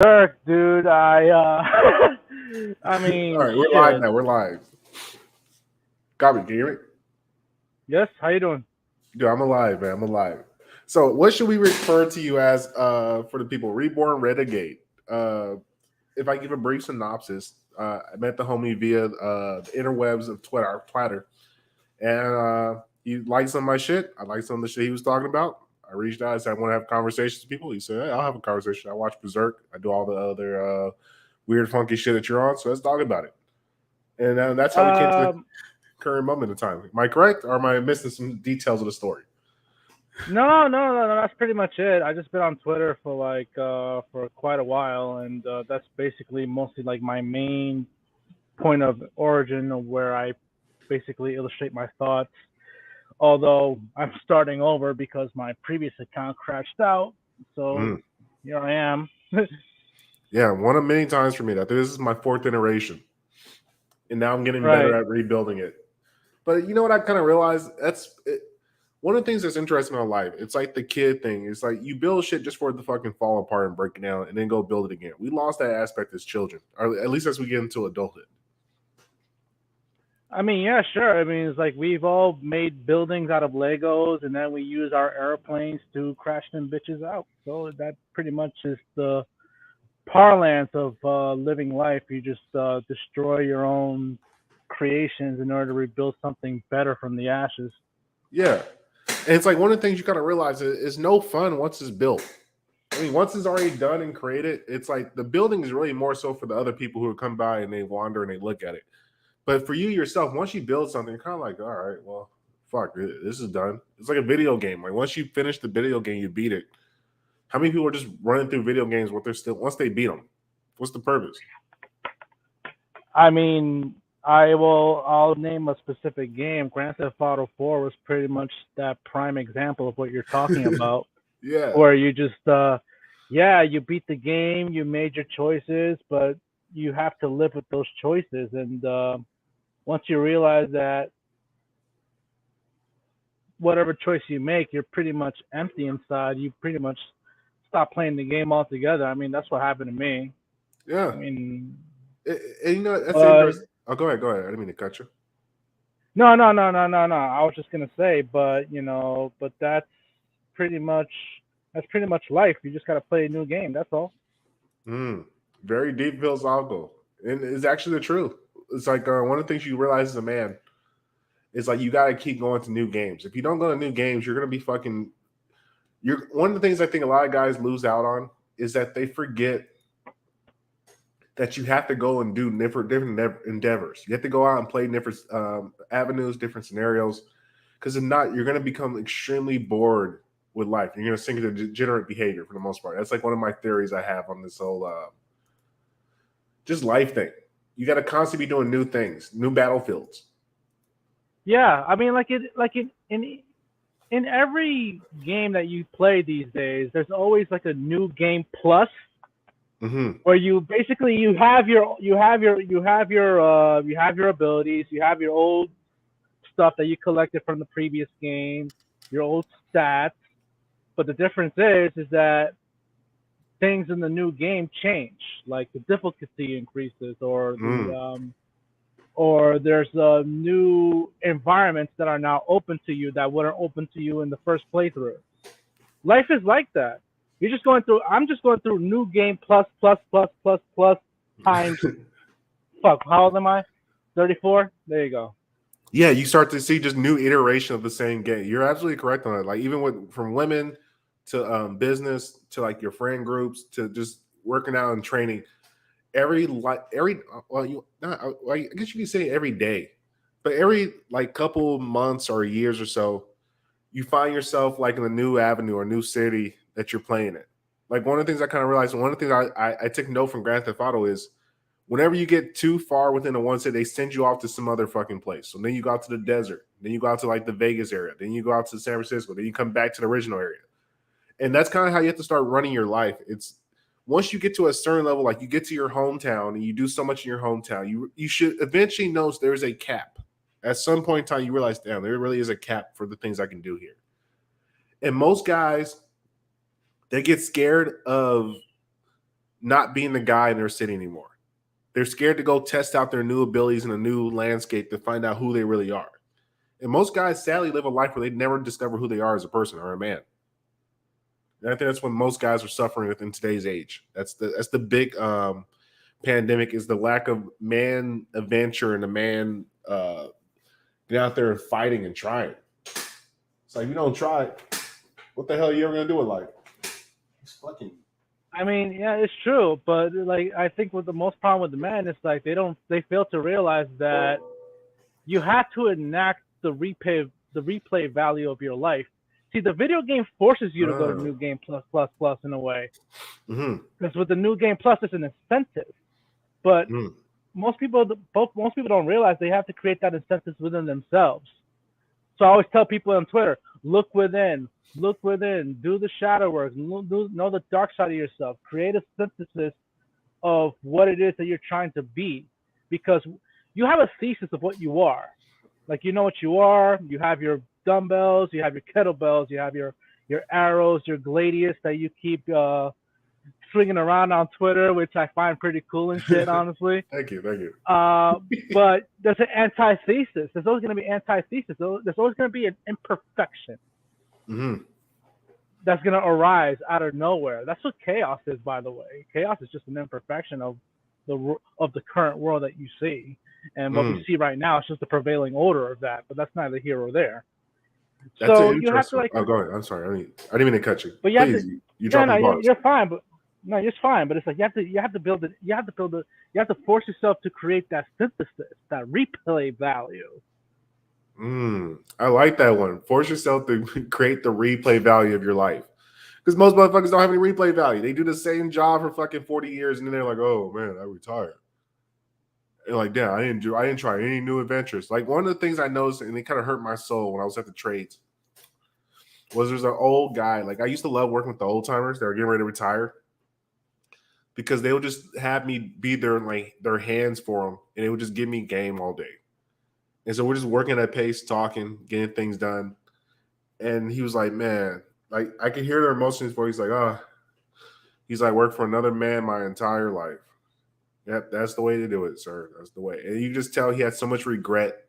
Dirk, dude, I All mean, right, we're live shit. now. We're live. Copy, can you hear me? Yes, how you doing? Dude, I'm alive, man. I'm alive. So, what should we refer to you as for the people? Reborn Renegade. Uh, if I give a brief synopsis, I met the homie via the interwebs of Twitter, and he liked some of my shit. I liked some of the shit he was talking about. I reached out. I said I want to have conversations with people. He said, "Hey, I'll have a conversation. I watch Berserk. I do all the other weird, funky shit that you're on. So let's talk about it." And that's how we came to the Um, current moment in time. Am I correct, or am I missing some details of the story? no. That's pretty much it. I just been on Twitter for for quite a while, and that's basically mostly like my main point of origin of where I basically illustrate my thoughts. Although I'm starting over because my previous account crashed out, so Mm. here I am. Yeah, one of many times for me. That this is my fourth iteration, and now I'm getting better Right. at rebuilding it. But you know what? I kind of realized one of the things that's interesting in life. It's like the kid thing. It's like you build shit just for it to fucking fall apart and break it down, and then go build it again. We lost that aspect as children, or at least as we get into adulthood. I mean, yeah, sure. I mean, it's like we've all made buildings out of Legos, and then we use our airplanes to crash them bitches out. So that pretty much is the parlance of living life. You just destroy your own creations in order to rebuild something better from the ashes. Yeah, and it's like one of the things you kind of realize is no fun once it's built. I mean, once it's already done and created, it's like the building is really more so for the other people who come by and they wander and they look at it. But for you yourself, once you build something, you're kind of like, all right, well, fuck, this is done. It's like a video game. Like once you finish the video game, you beat it. How many people are just running through video games what they're still once they beat them? What's the purpose? I mean, I'll name a specific game. Grand Theft Auto 4 was pretty much that prime example of what you're talking about, Yeah, where you just yeah, you beat the game, you made your choices, but you have to live with those choices. And once you realize that whatever choice you make, you're pretty much empty inside, you pretty much stop playing the game altogether. I mean, that's what happened to me. yeah. I mean, And you know that's but interesting. Oh, go ahead, go ahead. I didn't mean to cut you. no. I was just gonna say, but but pretty much that's pretty much life. You just gotta play a new game. That's all. Mm, very deep philosophical, and it's actually the truth. It's like one of the things you realize as a man is like you got to keep going to new games. If you don't go to new games, you're gonna be fucking. You're one of the things I think a lot of guys lose out on is that they forget that you have to go and do different endeavors. You have to go out and play different avenues, different scenarios, because if not, you're going to become extremely bored with life. You're going to sink into degenerate behavior for the most part. That's like one of my theories I have on this whole just life thing. You got to constantly be doing new things, new battlefields. Yeah, I mean, in every game that you play these days, there's always like a new game plus Mm-hmm. where you basically you have your abilities, you have your old stuff that you collected from the previous game, your old stats. But the difference is that things in the new game change, like the difficulty increases, Mm. or there's new environments that are now open to you that weren't open to you in the first playthrough. Life is like that. You're just going through. I'm just going through new game plus times. Fuck. How old am I? 34. There you go. Yeah, you start to see just new iteration of the same game. You're absolutely correct on it. Like even with from women to business to like your friend groups to just working out and training, every well you not well, I guess you can say every day, but every like couple months or years or so, you find yourself like in a new avenue or new city that you're playing in. Like one of the things I kind of realized, one of the things I took note from Grand Theft Auto is whenever you get too far within the one city, they send you off to some other fucking place. So then you go out to the desert, then you go out to like the Vegas area, then you go out to San Francisco, then you come back to the original area. And that's kind of how you have to start running your life. It's once you get to a certain level, like you get to your hometown and you do so much in your hometown, you should eventually know there's a cap. At some point in time, you realize, damn, there really is a cap for the things I can do here. And most guys, they get scared of not being the guy in their city anymore. They're scared to go test out their new abilities in a new landscape to find out who they really are. And most guys sadly live a life where they never discover who they are as a person or a man. And I think that's what most guys are suffering with in today's age. That's the big pandemic, is the lack of man adventure and a man get out there and fighting and trying. It's like, if you don't try it, what the hell are you ever gonna do with life? It's fucking. I mean, yeah, it's true, but like I think with the most problem with the men is like they fail to realize that you have to enact the replay value of your life. See, the video game forces you to go to New Game Plus in a way, because with the New Game Plus, it's an incentive. But most people don't realize they have to create that incentive within themselves. So I always tell people on Twitter, look within, do the shadow work, know the dark side of yourself, create a synthesis of what it is that you're trying to be, because you have a thesis of what you are. Like, you know what you are. You have your dumbbells, you have your kettlebells, you have your arrows, your gladius that you keep swinging around on Twitter, which I find pretty cool and shit, honestly. Thank you. But there's an antithesis. There's always going to be antithesis. There's always going to be an imperfection that's going to arise out of nowhere. That's what chaos is, by the way. Chaos is just an imperfection of the current world that you see. And what we see right now is just the prevailing order of that, but that's neither here or there. That's so you have to like. Oh, go ahead. I'm sorry. I didn't mean to cut you. But you Please, you're fine. But no, you're fine. But it's like you have to build it. You have to force yourself to create that synthesis, that replay value. I like that one. Force yourself to create the replay value of your life, because most motherfuckers don't have any replay value. They do the same job for fucking 40 years, and then they're like, "Oh man, I retired." And like, damn, I didn't try any new adventures. Like, one of the things I noticed, and it kind of hurt my soul when I was at the trades, was there's an old guy. Like, I used to love working with the old timers that were getting ready to retire, because they would just have me be their hands for them, and it would just give me game all day. And so we're just working at pace, talking, getting things done. And he was like, man, like, I could hear their emotions before. He's like, he's like, worked for another man my entire life. Yep, that's the way to do it, sir. That's the way. And you just tell he had so much regret,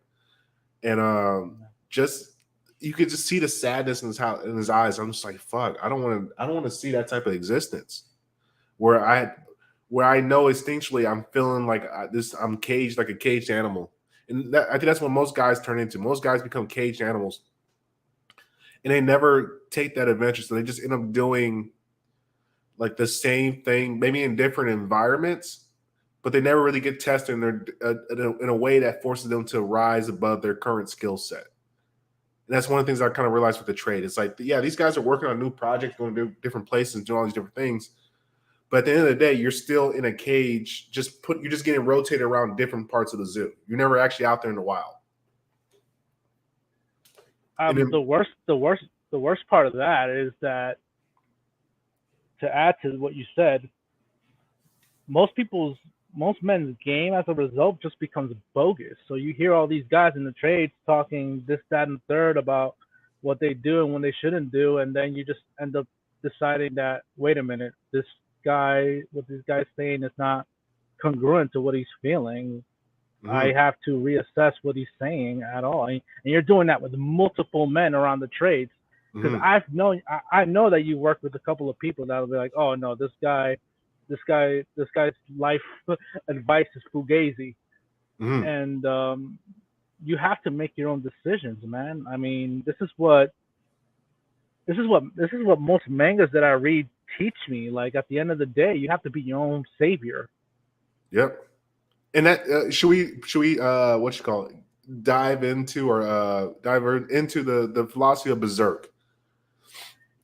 and just you could just see the sadness in his eyes. I'm just like, fuck, I don't want to see that type of existence where I know instinctually I'm feeling like I'm caged, like a caged animal. And I think that's what most guys turn into. Most guys become caged animals, and they never take that adventure. So they just end up doing like the same thing, maybe in different environments, but they never really get tested in a way that forces them to rise above their current skill set. And that's one of the things I kind of realized with the trade. It's like, yeah, these guys are working on new projects, going to different places, doing all these different things. But at the end of the day, you're still in a cage. You're just getting rotated around different parts of the zoo. You're never actually out there in the wild. The worst part of that is that, to add to what you said, most men's game as a result just becomes bogus. So you hear all these guys in the trades talking this, that, and the third about what they do and when they shouldn't do, and then you just end up deciding that, wait a minute, what this guy's saying is not congruent to what he's feeling. I have to reassess what he's saying at all. And you're doing that with multiple men around the trades. Because I know that you work with a couple of people that'll be like, oh no, this guy's life advice is fugazi. And you have to make your own decisions, man. I mean, this is what most mangas that I read teach me. Like, at the end of the day, you have to be your own savior. Yep. And that should we what you call it, dive into the philosophy of Berserk,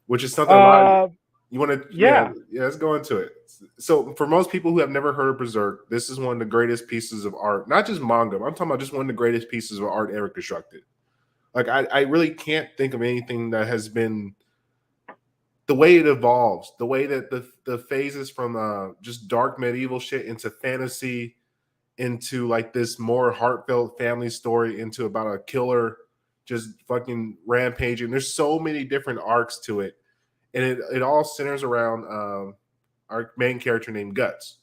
which is something you want to yeah, let's go into it. So for most people who have never heard of Berserk, this is one of the greatest pieces of art, not just manga. I'm talking about just one of the greatest pieces of art ever constructed. Like, I really can't think of anything that has been the way it evolves, the way that the phases from just dark medieval shit into fantasy, into like this more heartfelt family story, into about a killer just fucking rampaging. There's so many different arcs to it, and it all centers around our main character named Guts.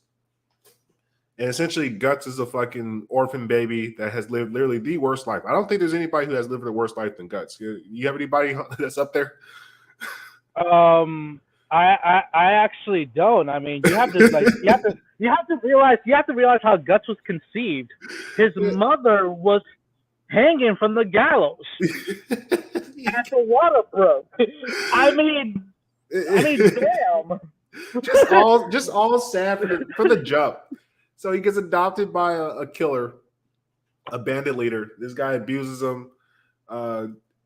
And essentially, Guts is a fucking orphan baby that has lived literally the worst life. I don't think there's anybody who has lived a worse life than Guts. You have anybody that's up there? I actually don't. I mean, you have to like you have to realize how Guts was conceived. His mother was hanging from the gallows as the water broke. I mean, damn. just all sad from the jump. So he gets adopted by a killer, a bandit leader. This guy abuses him,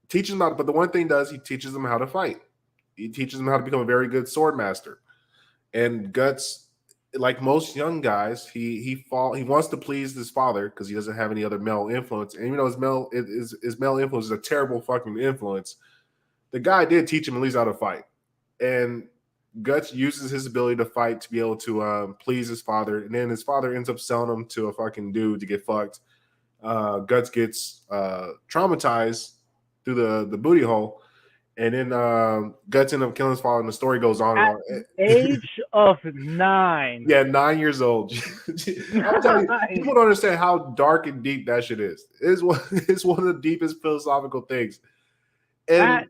teaches him how to, but the one thing he teaches him how to fight. He teaches him how to become a very good sword master. And Guts, like most young guys, he wants to please his father because he doesn't have any other male influence. And even though his male influence is a terrible fucking influence, the guy did teach him at least how to fight. And Guts uses his ability to fight to be able to please his father, and then his father ends up selling him to a fucking dude to get fucked. Guts gets traumatized through the booty hole, and then Guts ends up killing his father, and the story goes on. At the age of 9. Yeah, 9 years old. I'm telling you, people don't understand how dark and deep that shit is. It's one of the deepest philosophical things. And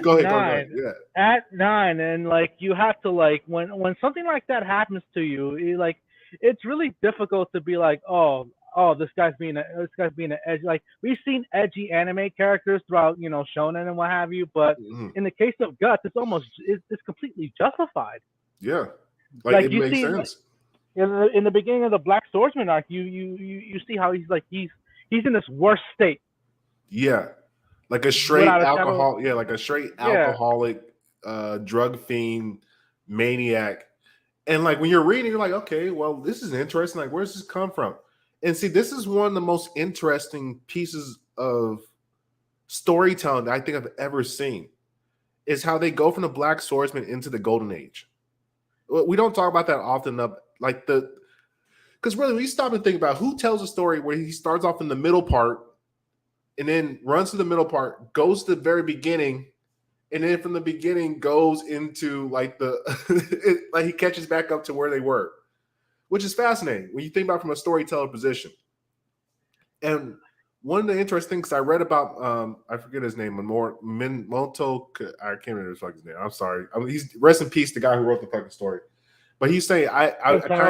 go ahead. Yeah. At 9, and like you have to like when something like that happens to you, like it's really difficult to be like, oh, this guy's being an edgy. Like we've seen edgy anime characters throughout, shonen and what have you, but in the case of Guts, it's completely justified. Yeah, like it makes sense. In the beginning of the Black Swordsman arc, you see how he's in this worst state. Yeah. Like a straight alcohol, like a straight alcoholic, drug fiend, maniac. And like when you're reading, you're like, okay, well, this is interesting. Like, where's this come from? And see, this is one of the most interesting pieces of storytelling that I think I've ever seen. Is how they go from the Black Swordsman into the Golden Age. We don't talk about that often enough. Because really, when you stop and think about who tells a story where he starts off in the middle part, and then runs to the middle part, goes to the very beginning, and then from the beginning goes into like like he catches back up to where they were, which is fascinating when you think about it from a storyteller position. And one of the interesting things I read about, I forget his name, Minamoto, I can't remember his fucking name. I'm sorry. He's rest in peace, the guy who wrote the fucking story. But he's saying,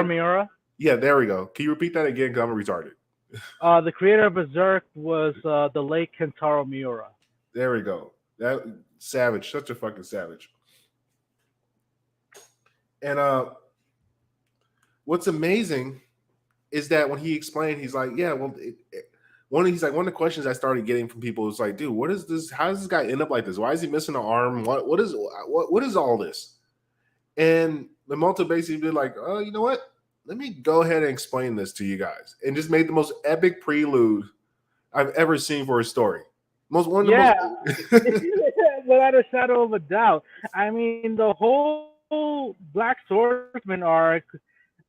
Miura? Yeah, there we go. Can you repeat that again? Because I'm retarded. The creator of Berserk was the late Kentaro Miura. There we go. That savage, such a fucking savage. And what's amazing is that when he explained, he's like, yeah, well, one of the questions I started getting from people was like, dude, what is this? How does this guy end up like this? Why is he missing an arm? What is all this? And Minamoto basically did like, oh, you know what? Let me go ahead and explain this to you guys, and just made the most epic prelude I've ever seen for a story. Without a shadow of a doubt. I mean, the whole Black Swordsman arc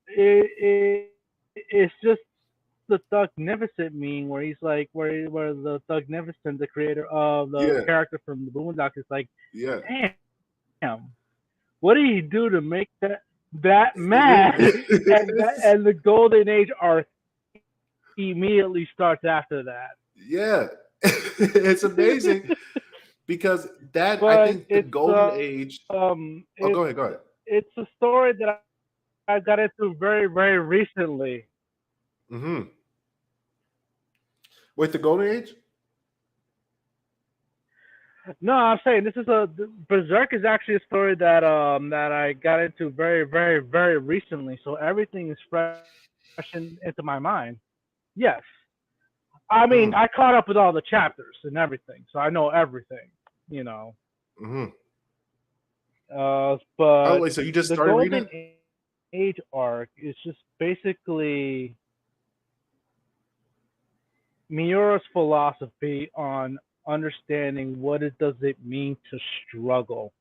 is just the Thugnificent meme, where he's like, where the Thugnificent, the creator of the character from the Boondocks, is like, damn, what did he do to make that mad? and the Golden Age arc immediately starts after that. Yeah, it's amazing because I think the Golden Age. Go ahead. It's a story that I got into very, very recently. Mm-hmm. Wait, the Golden Age? No, I'm saying Berserk is actually a story that I got into very, very, very recently. So everything is fresh into my mind. Yes, I mean I caught up with all the chapters and everything, so I know everything. Mm-hmm. But wait, so you just started reading? The Golden Age arc is just basically Miura's philosophy on understanding what does it mean to struggle,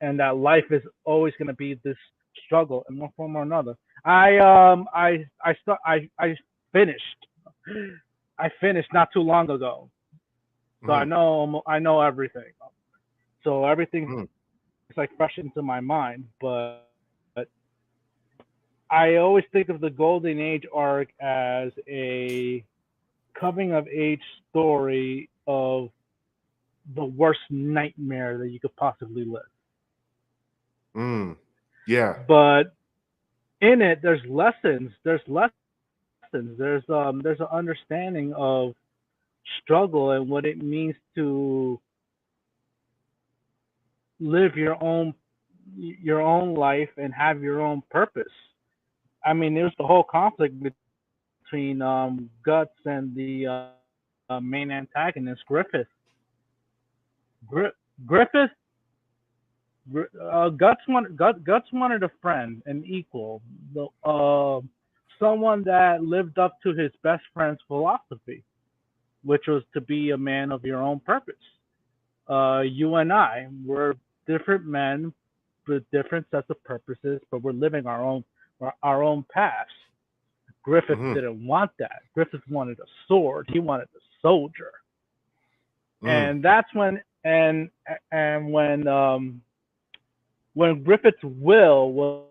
and that life is always going to be this struggle in one form or another. I finished not too long ago, so I know everything. So everything is like fresh into my mind. But I always think of the Golden Age arc as a coming of age story of the worst nightmare that you could possibly live. Mm. Yeah. But in it, there's lessons. There's lessons. There's an understanding of struggle and what it means to live your own life and have your own purpose. I mean, there's the whole conflict between Guts and the main antagonist, Griffith. Griffith, Guts wanted a friend, an equal, someone that lived up to his best friend's philosophy, which was to be a man of your own purpose. You and I, we're different men with different sets of purposes, but we're living our own paths. Griffith Hmm. didn't want that. Griffith wanted a sword. He wanted a soldier, Mm. and that's and when Griffith's will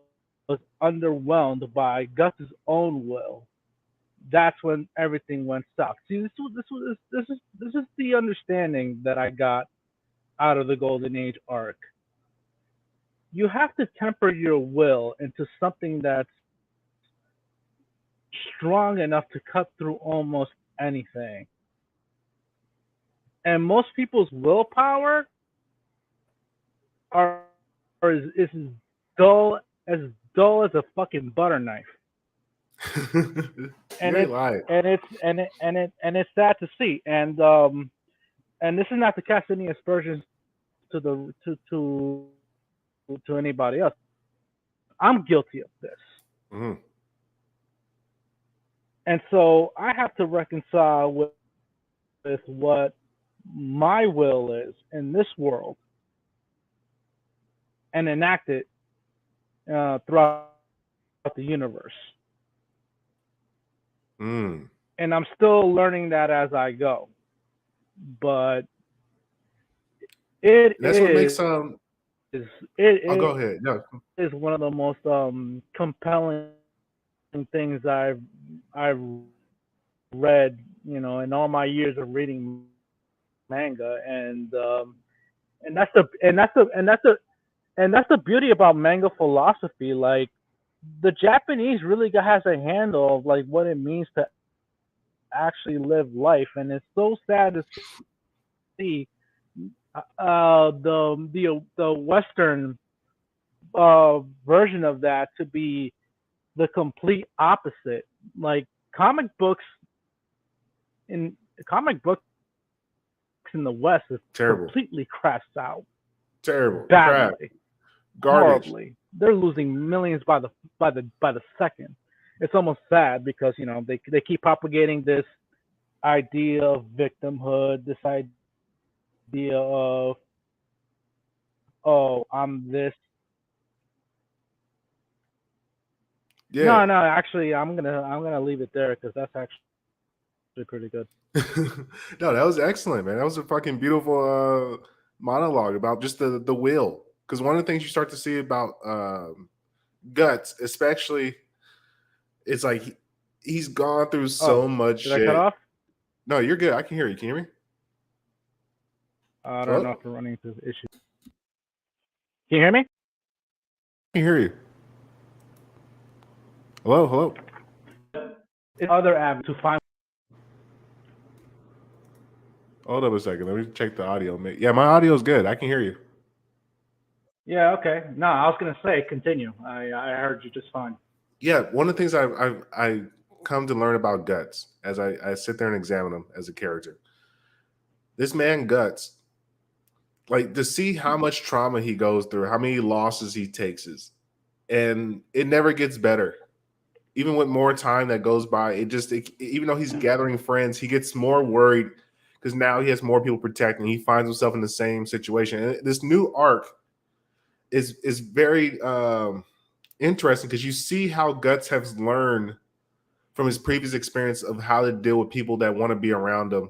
was underwhelmed by Gus's own will, that's when everything went south. See, this is the understanding that I got out of the Golden Age arc. You have to temper your will into something that's strong enough to cut through almost anything. And most people's willpower are is dull as dull as a fucking butter knife. You And ain't lying. it's sad to see. And this is not to cast any aspersions to the to anybody else. I'm guilty of this. Mhm. And so I have to reconcile with what my will is in this world and enact it throughout the universe. Mm. And I'm still learning that as I go. But it That's what makes it I'll go ahead. No. is one of the most compelling things I've read, in all my years of reading manga, and that's the beauty about manga philosophy. Like the Japanese really has a handle of like what it means to actually live life, and it's so sad to see the Western version of that to be the complete opposite. Like comic books in comic books in the West is Terrible. completely crashed out Terrible. Crap. badly, Garbage. horribly. They're losing millions by the second. It's almost sad because they keep propagating this idea of victimhood, this idea of, oh, I'm this. Yeah. No, actually, I'm gonna leave it there because that's actually pretty good. No, that was excellent, man. That was a fucking beautiful monologue about just the will. Because one of the things you start to see about Guts, especially, it's like he's gone through so much Did I cut shit. off? No, you're good. I can hear you. Can you hear me? I Hello? don't know if we're running into issues. Can you hear me? I can hear you. Hello, hello. Other app to find. Hold up a second. Let me check the audio. Yeah, my audio is good. I can hear you. Yeah. Okay. No, I was gonna say continue. I heard you just fine. Yeah, one of the things I come to learn about Guts as I sit there and examine him as a character. This man Guts, like to see how much trauma he goes through, how many losses he takes, and it never gets better. Even with more time that goes by, even though he's gathering friends, he gets more worried because now he has more people protecting. He finds himself in the same situation. And this new arc is very interesting because you see how Guts has learned from his previous experience of how to deal with people that want to be around him,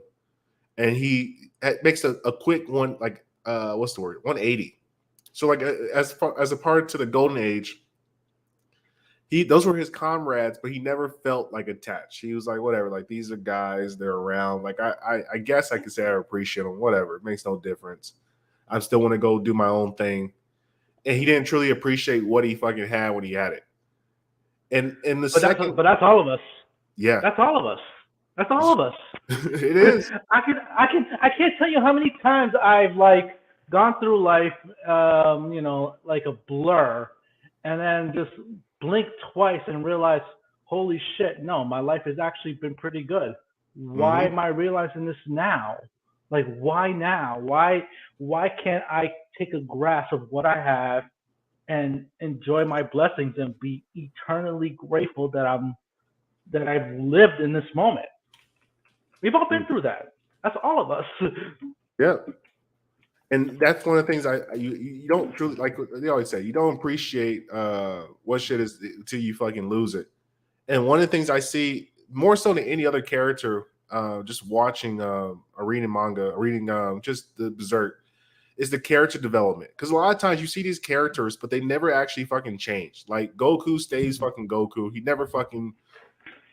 and he makes a quick one, like what's the word, 180. So like as a part to the Golden Age, those were his comrades, but he never felt like attached. He was like, whatever, like these are guys, they're around. Like I guess I could say I appreciate them, whatever. It makes no difference. I still want to go do my own thing. And he didn't truly appreciate what he fucking had when he had it. And in the second, but that's all of us. yeah, That's all of us. That's all of us. it is. I can't tell you how many times I've like gone through life, like a blur, and then just blink twice and realize, holy shit, no, my life has actually been pretty good. Why am I realizing this now? Like, why now? Why can't I take a grasp of what I have and enjoy my blessings and be eternally grateful that I've lived in this moment? We've all been through that. That's all of us. Yeah. And that's one of the things you don't truly, like they always say, you don't appreciate what shit is until you fucking lose it. And one of the things I see more so than any other character, just watching or reading manga, reading just the Berserk, is the character development. Because a lot of times you see these characters, but they never actually fucking change. Like Goku stays fucking Goku. He never fucking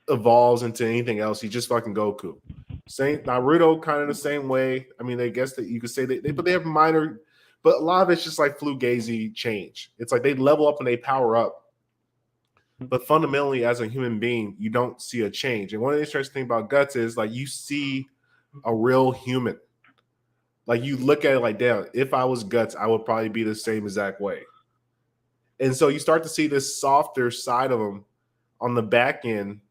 evolves into anything else. He's just fucking Goku. Same Naruto, kind of the same way. I mean, I guess that you could say but they have minor, but a lot of it's just like Fugazi change. It's like they level up and they power up. But fundamentally, as a human being, you don't see a change. And one of the interesting things about Guts is like you see a real human. Like you look at it like, damn, if I was Guts, I would probably be the same exact way. And so you start to see this softer side of him on the back end,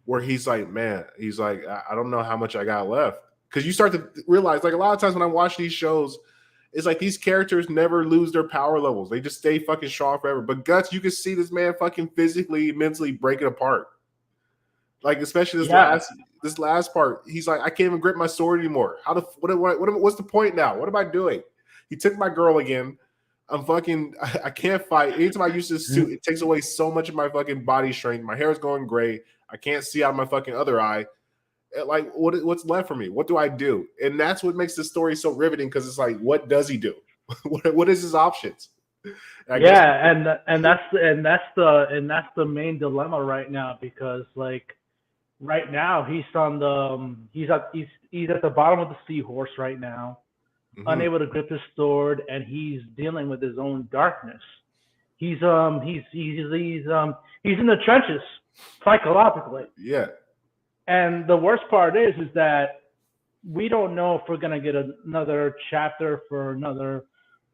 where he's like, man, he's like, I don't know how much I got left. Because you start to realize, like a lot of times when I watch these shows, it's like these characters never lose their power levels. They just stay fucking strong forever. But Guts, you can see this man fucking physically, mentally breaking apart. Like especially this last part, he's like, I can't even grip my sword anymore. What's the point now? What am I doing? He took my girl again. I can't fight. Anytime I use this suit, it takes away so much of my fucking body strength. My hair is going gray. I can't see out of my fucking other eye. Like, what's left for me? What do I do? And that's what makes the story so riveting, because it's like, what does he do? What is his options? And that's the main dilemma right now, because like right now he's on the he's at the bottom of the seahorse right now, unable to grip his sword, and he's dealing with his own darkness. He's in the trenches psychologically. Yeah. And the worst part is that we don't know if we're gonna get another chapter for another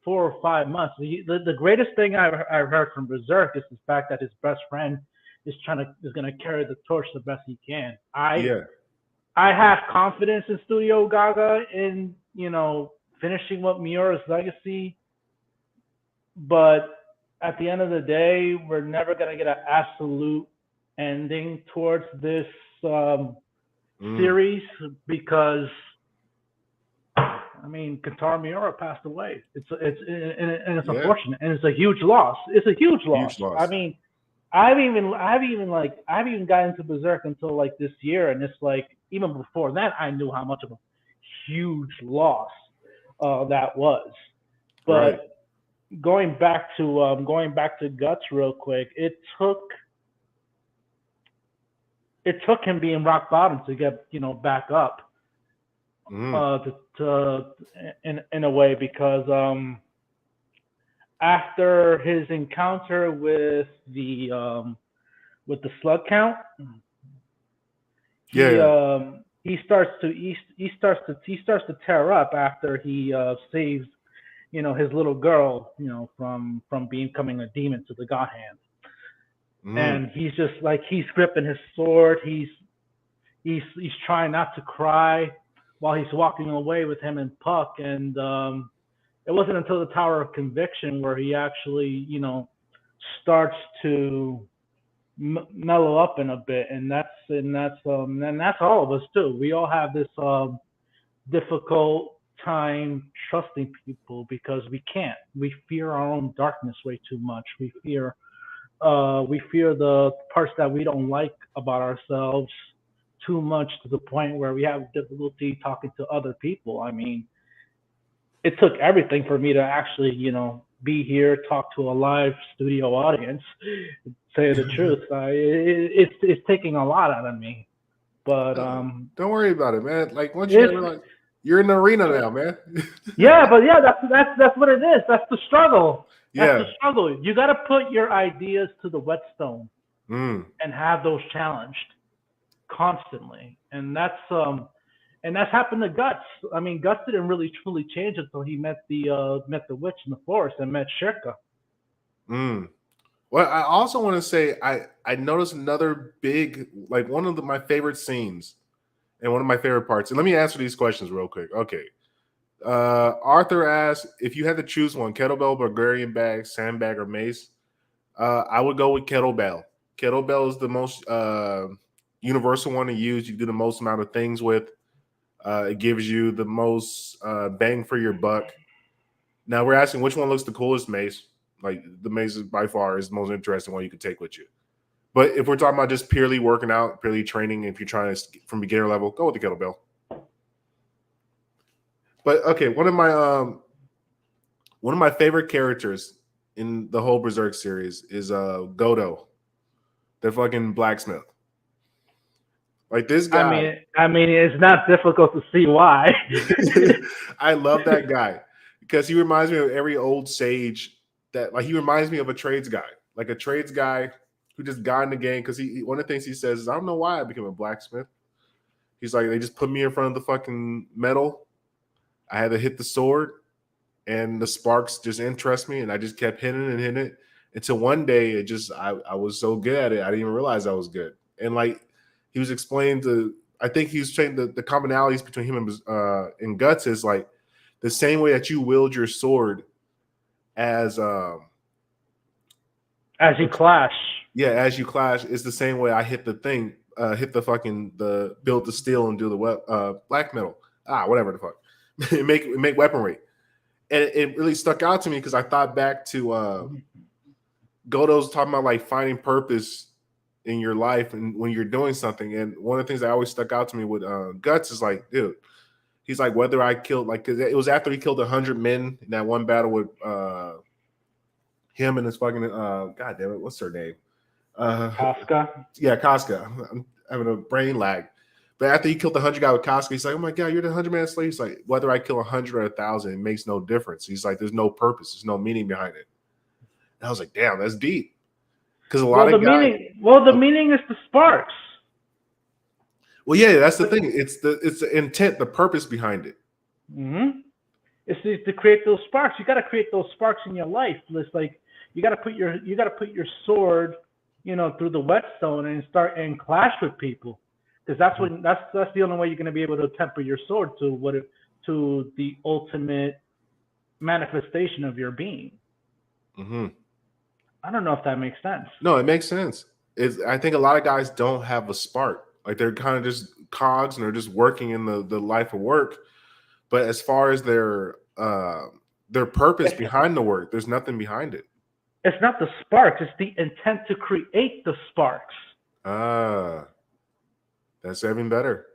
4 or 5 months. The greatest thing I've heard from Berserk is the fact that his best friend is gonna carry the torch the best he can. I have confidence in Studio Gaga in finishing up Miura's legacy, but at the end of the day, we're never gonna get an absolute ending towards this series, because I mean, Kentaro Miura passed away. It's unfortunate, and it's a huge loss. It's a huge loss. I mean, I haven't even gotten into Berserk until like this year, and it's like even before that, I knew how much of a huge loss that was. But going back to Guts real quick, it took him being rock bottom to get back up. In a way, because after his encounter with the slug count, he starts to tear up after he saves his little girl from becoming a demon to the God Hand. And he's just like, he's gripping his sword, he's trying not to cry while he's walking away with him and Puck. And it wasn't until the Tower of Conviction where he actually, starts to mellow up in a bit. And that's all of us too. We all have this difficult time trusting people, because we can't. We fear our own darkness way too much. We fear the parts that we don't like about ourselves too much, to the point where we have difficulty talking to other people. I mean, it took everything for me to actually, be here, talk to a live studio audience. say the truth. It's taking a lot out of me. But Don't worry about it, man. Like once you it's realize you're in the arena now, man. yeah, but yeah, that's what it is. That's the struggle. That's the Yeah. struggle. You got to put your ideas to the whetstone Mm. and have those challenged constantly. And that's happened to Guts. I mean, Guts didn't really truly change until he met the witch in the forest and met Shirka. Mm. Well, I also want to say I noticed another big, like one of my favorite scenes and one of my favorite parts. And let me answer these questions real quick. Okay. Arthur asks if you had to choose one, kettlebell, Bulgarian bag, sandbag, or mace. I would go with kettlebell. Kettlebell is the most universal one to use. You do the most amount of things with. It gives you the most bang for your buck. Now we're asking which one looks the coolest, mace. Like the mace is by far is the most interesting one you could take with you. But if we're talking about just purely working out, purely training, if you're trying to from beginner level, go with the kettlebell. But okay, one of my favorite characters in the whole Berserk series is Godo, the fucking blacksmith. Like this guy. I mean, it's not difficult to see why. I love that guy because he reminds me of every old sage that like he reminds me of a trades guy, like a trades guy who just got in the game because he one of the things he says is I don't know why I became a blacksmith. He's like they just put me in front of the fucking metal. I had to hit the sword and the sparks just interest me and I just kept hitting and hitting it until one day it just I was so good at it I didn't even realize I was good. And like he was explaining I think he was saying the commonalities between him and Guts is like the same way that you wield your sword as you clash. Yeah, as you clash is the same way I hit the thing, hit the fucking the build the steel and do the black metal. Whatever the fuck. make weaponry. And it really stuck out to me because I thought back to Godo's talking about like finding purpose in your life and when you're doing something. And one of the things that always stuck out to me with Guts is like, dude, he's like, whether I killed like because it was after he killed 100 men in that one battle with him and his fucking god damn it, what's her name? Casca. Yeah, Casca. I'm having a brain lag. But after he killed the 100 guy with Casca, he's like, oh my God, you're the 100-man slave. He's like, whether I kill 100 or 1,000, it makes no difference. He's like, there's no purpose. There's no meaning behind it. And I was like, damn, that's deep. Because a lot of guys. The meaning is the sparks. Well, yeah, that's the thing. It's the intent, the purpose behind it. Mm-hmm. It's to create those sparks. You got to create those sparks in your life. It's like you got to put your sword, through the whetstone and start and clash with people. Because that's the only way you're going to be able to temper your sword to the ultimate manifestation of your being. Mm-hmm. I don't know if that makes sense. No, it makes sense. I think a lot of guys don't have a spark. Like they're kind of just cogs and they're just working in the life of work. But as far as their purpose behind the work, there's nothing behind it. It's not the sparks. It's the intent to create the sparks. That's even better.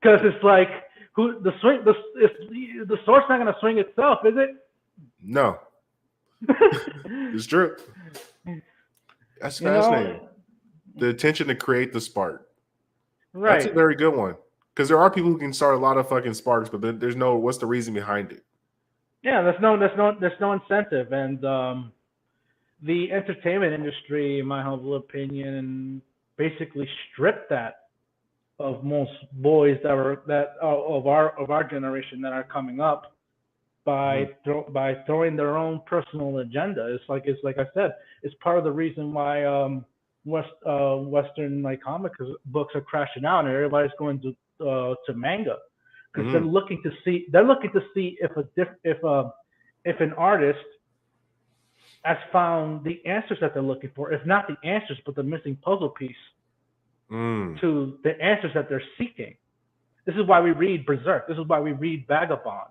Because it's like the sword's not going to swing itself, is it? No. It's true. That's fascinating. The intention to create the spark. Right. That's a very good one. Because there are people who can start a lot of fucking sparks, but there's no what's the reason behind it? Yeah, there's no incentive, and the entertainment industry, in my humble opinion, basically stripped that of most boys of our generation that are coming up by throwing their own personal agenda. It's like I said, it's part of the reason why Western like comic books are crashing out and everybody's going to manga because they're looking to see if an artist has found the answers that they're looking for, if not the answers, but the missing puzzle piece to the answers that they're seeking. This is why we read Berserk. This is why we read Vagabond.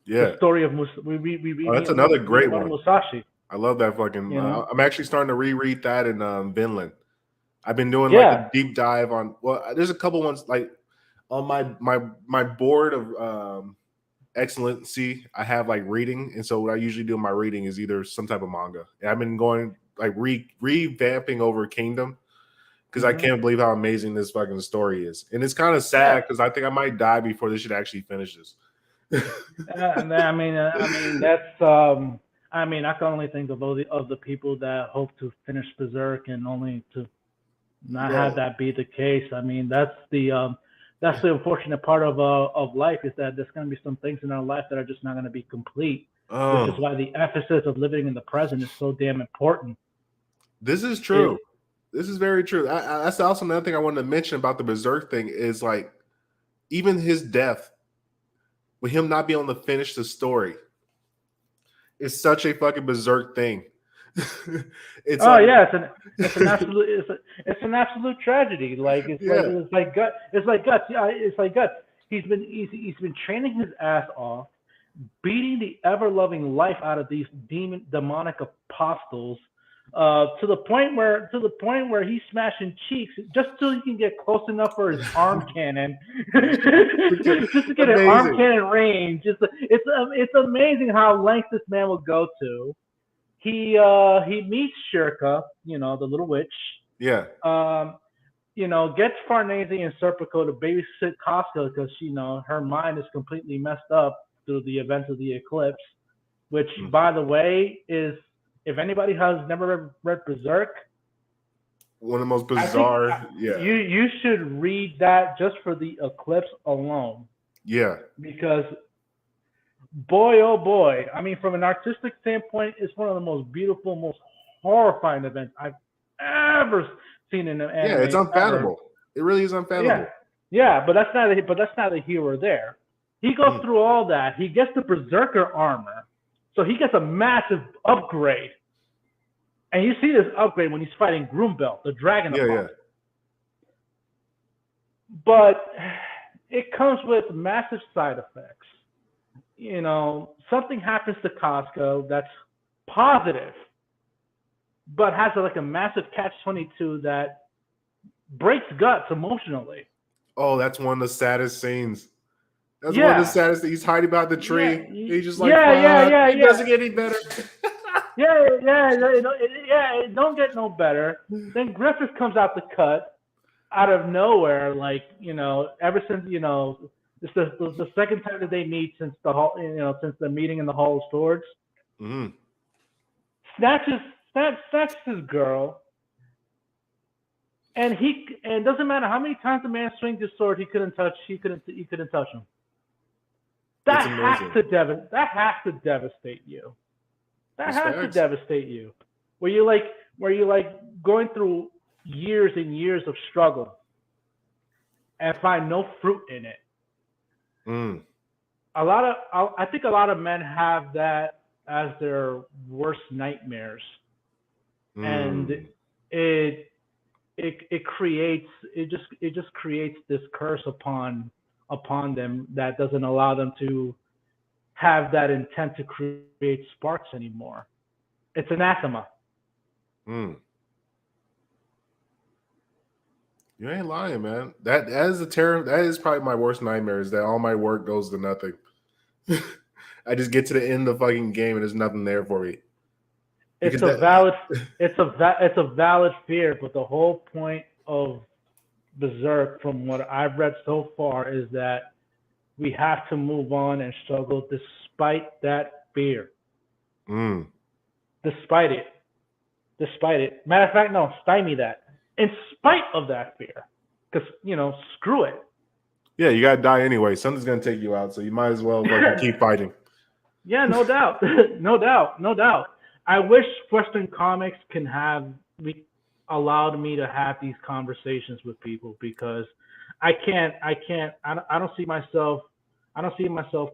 Yeah. The story of we read. That's another great one. Musashi. I love that fucking. I'm actually starting to reread that in Vinland. I've been doing like a deep dive on. Well, there's a couple ones like on my board of excellency. I have like reading, and so what I usually do in my reading is either some type of manga. And I've been going like revamping over Kingdom because I can't believe how amazing this fucking story is, and it's kind of sad because I think I might die before this should actually finish this. I mean, that's I mean, I can only think of the people that hope to finish Berserk and only to not have that be the case. I mean, that's the unfortunate part of life is that there's going to be some things in our life that are just not going to be complete, which is why the emphasis of living in the present is so damn important. This is true. This is very true. That's also another thing I wanted to mention about the Berserk thing is like even his death, with him not being able to finish the story, is such a fucking Berserk thing. It's an absolute tragedy. Like it's like guts. He's been training his ass off, beating the ever loving life out of these demonic apostles. To the point where he's smashing cheeks just so he can get close enough for his arm cannon, just to get an arm cannon range. It's amazing how lengths this man will go to. He meets Shirka, the little witch. Yeah. Gets Farnese and Serpico to babysit Casca because her mind is completely messed up through the events of the eclipse, which by the way is. If anybody has never read Berserk, one of the most bizarre, you should read that just for the eclipse alone. Yeah. Because, boy, oh boy, I mean, from an artistic standpoint, it's one of the most beautiful, most horrifying events I've ever seen in an anime. Yeah, it's unfathomable. It really is unfathomable. Yeah, but that's neither here or there. He goes through all that. He gets the Berserker armor. So he gets a massive upgrade. And you see this upgrade when he's fighting Groombelt, the dragon. Yeah. But it comes with massive side effects. Something happens to Casca that's positive, but has like a massive catch-22 that breaks guts emotionally. Oh, that's one of the saddest scenes. That's one of the saddest. He's hiding behind the tree. He's just like, it doesn't get any better. It don't get no better. Then Griffith comes out the cut, out of nowhere, like ever since it's the second time that they meet since the meeting in the Hall of Swords. Mm-hmm. Snatches his girl, and it doesn't matter how many times the man swings his sword, he couldn't touch him. That has to devastate you. That has to devastate you. Where you like going through years and years of struggle and find no fruit in it. I think a lot of men have that as their worst nightmares, and it just creates this curse upon them that doesn't allow them to have that intent to create sparks anymore. It's anathema. You ain't lying, man. That is a terror. That is probably my worst nightmare. Is that all my work goes to nothing. I just get to the end of the fucking game and there's nothing there for me. It's a valid fear, but the whole point of Berserk, from what I've read so far, is that we have to move on and struggle despite that fear. Despite it. Matter of fact, no, stymie that. In spite of that fear. Because, screw it. Yeah, you got to die anyway. Something's going to take you out, so you might as well keep fighting. Yeah, no doubt. No doubt. I wish Western comics allowed me to have these conversations with people, because I don't see myself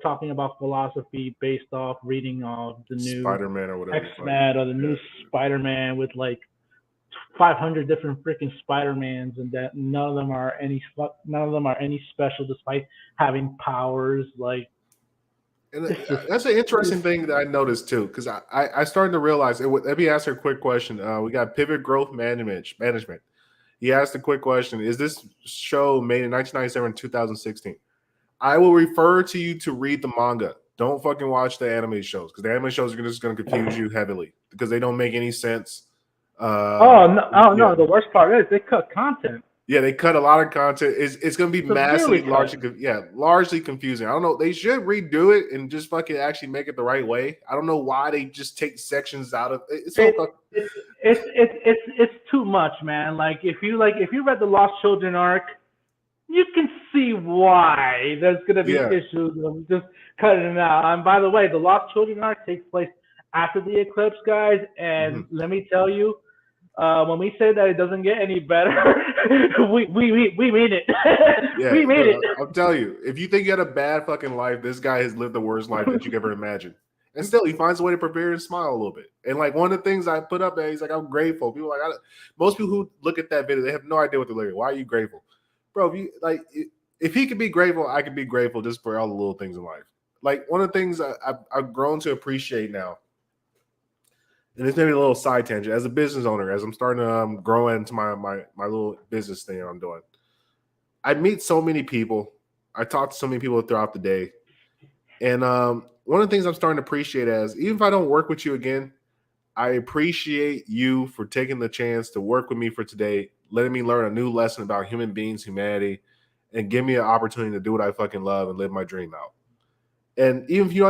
talking about philosophy based off reading the new Spider-Man or whatever, X-Men or the new Spider-Man with like 500 different freaking Spider-Mans, and that none of them are any special despite having powers. Like, and that's an interesting thing that I noticed too, because I started to realize. Let me ask her a quick question. We got Pivot Growth Management. He asked a quick question: is this show made in 1997 2016? I will refer to you to read the manga. Don't fucking watch the anime shows, because the anime shows are just going to confuse you heavily because they don't make any sense. No, the worst part is they cut content. Yeah, they cut a lot of content. It's going to be Severely largely confusing. I don't know. They should redo it and just fucking actually make it the right way. I don't know why they just take sections out of it. It's so it's too much, man. Like if you read the Lost Children arc, you can see why there's gonna be issues of just cutting it out. And by the way, the Lost Children arc takes place after the Eclipse, guys. And let me tell you, when we say that it doesn't get any better, we mean it. We mean it. I'll tell you, if you think you had a bad fucking life, this guy has lived the worst life that you could ever imagine. And still, he finds a way to prepare and smile a little bit. And like one of the things I put up there, he's like, I'm grateful. People like, most people who look at that video, they have no idea what they're looking at. Why are you grateful? Bro, if he could be grateful, I could be grateful just for all the little things in life. Like one of the things I've grown to appreciate now, and it's maybe a little side tangent, as a business owner, as I'm starting to grow into my little business thing I'm doing, I meet so many people. I talk to so many people throughout the day. And one of the things I'm starting to appreciate is, even if I don't work with you again, I appreciate you for taking the chance to work with me for today, letting me learn a new lesson about human beings, humanity, and give me an opportunity to do what I fucking love and live my dream out. And even if you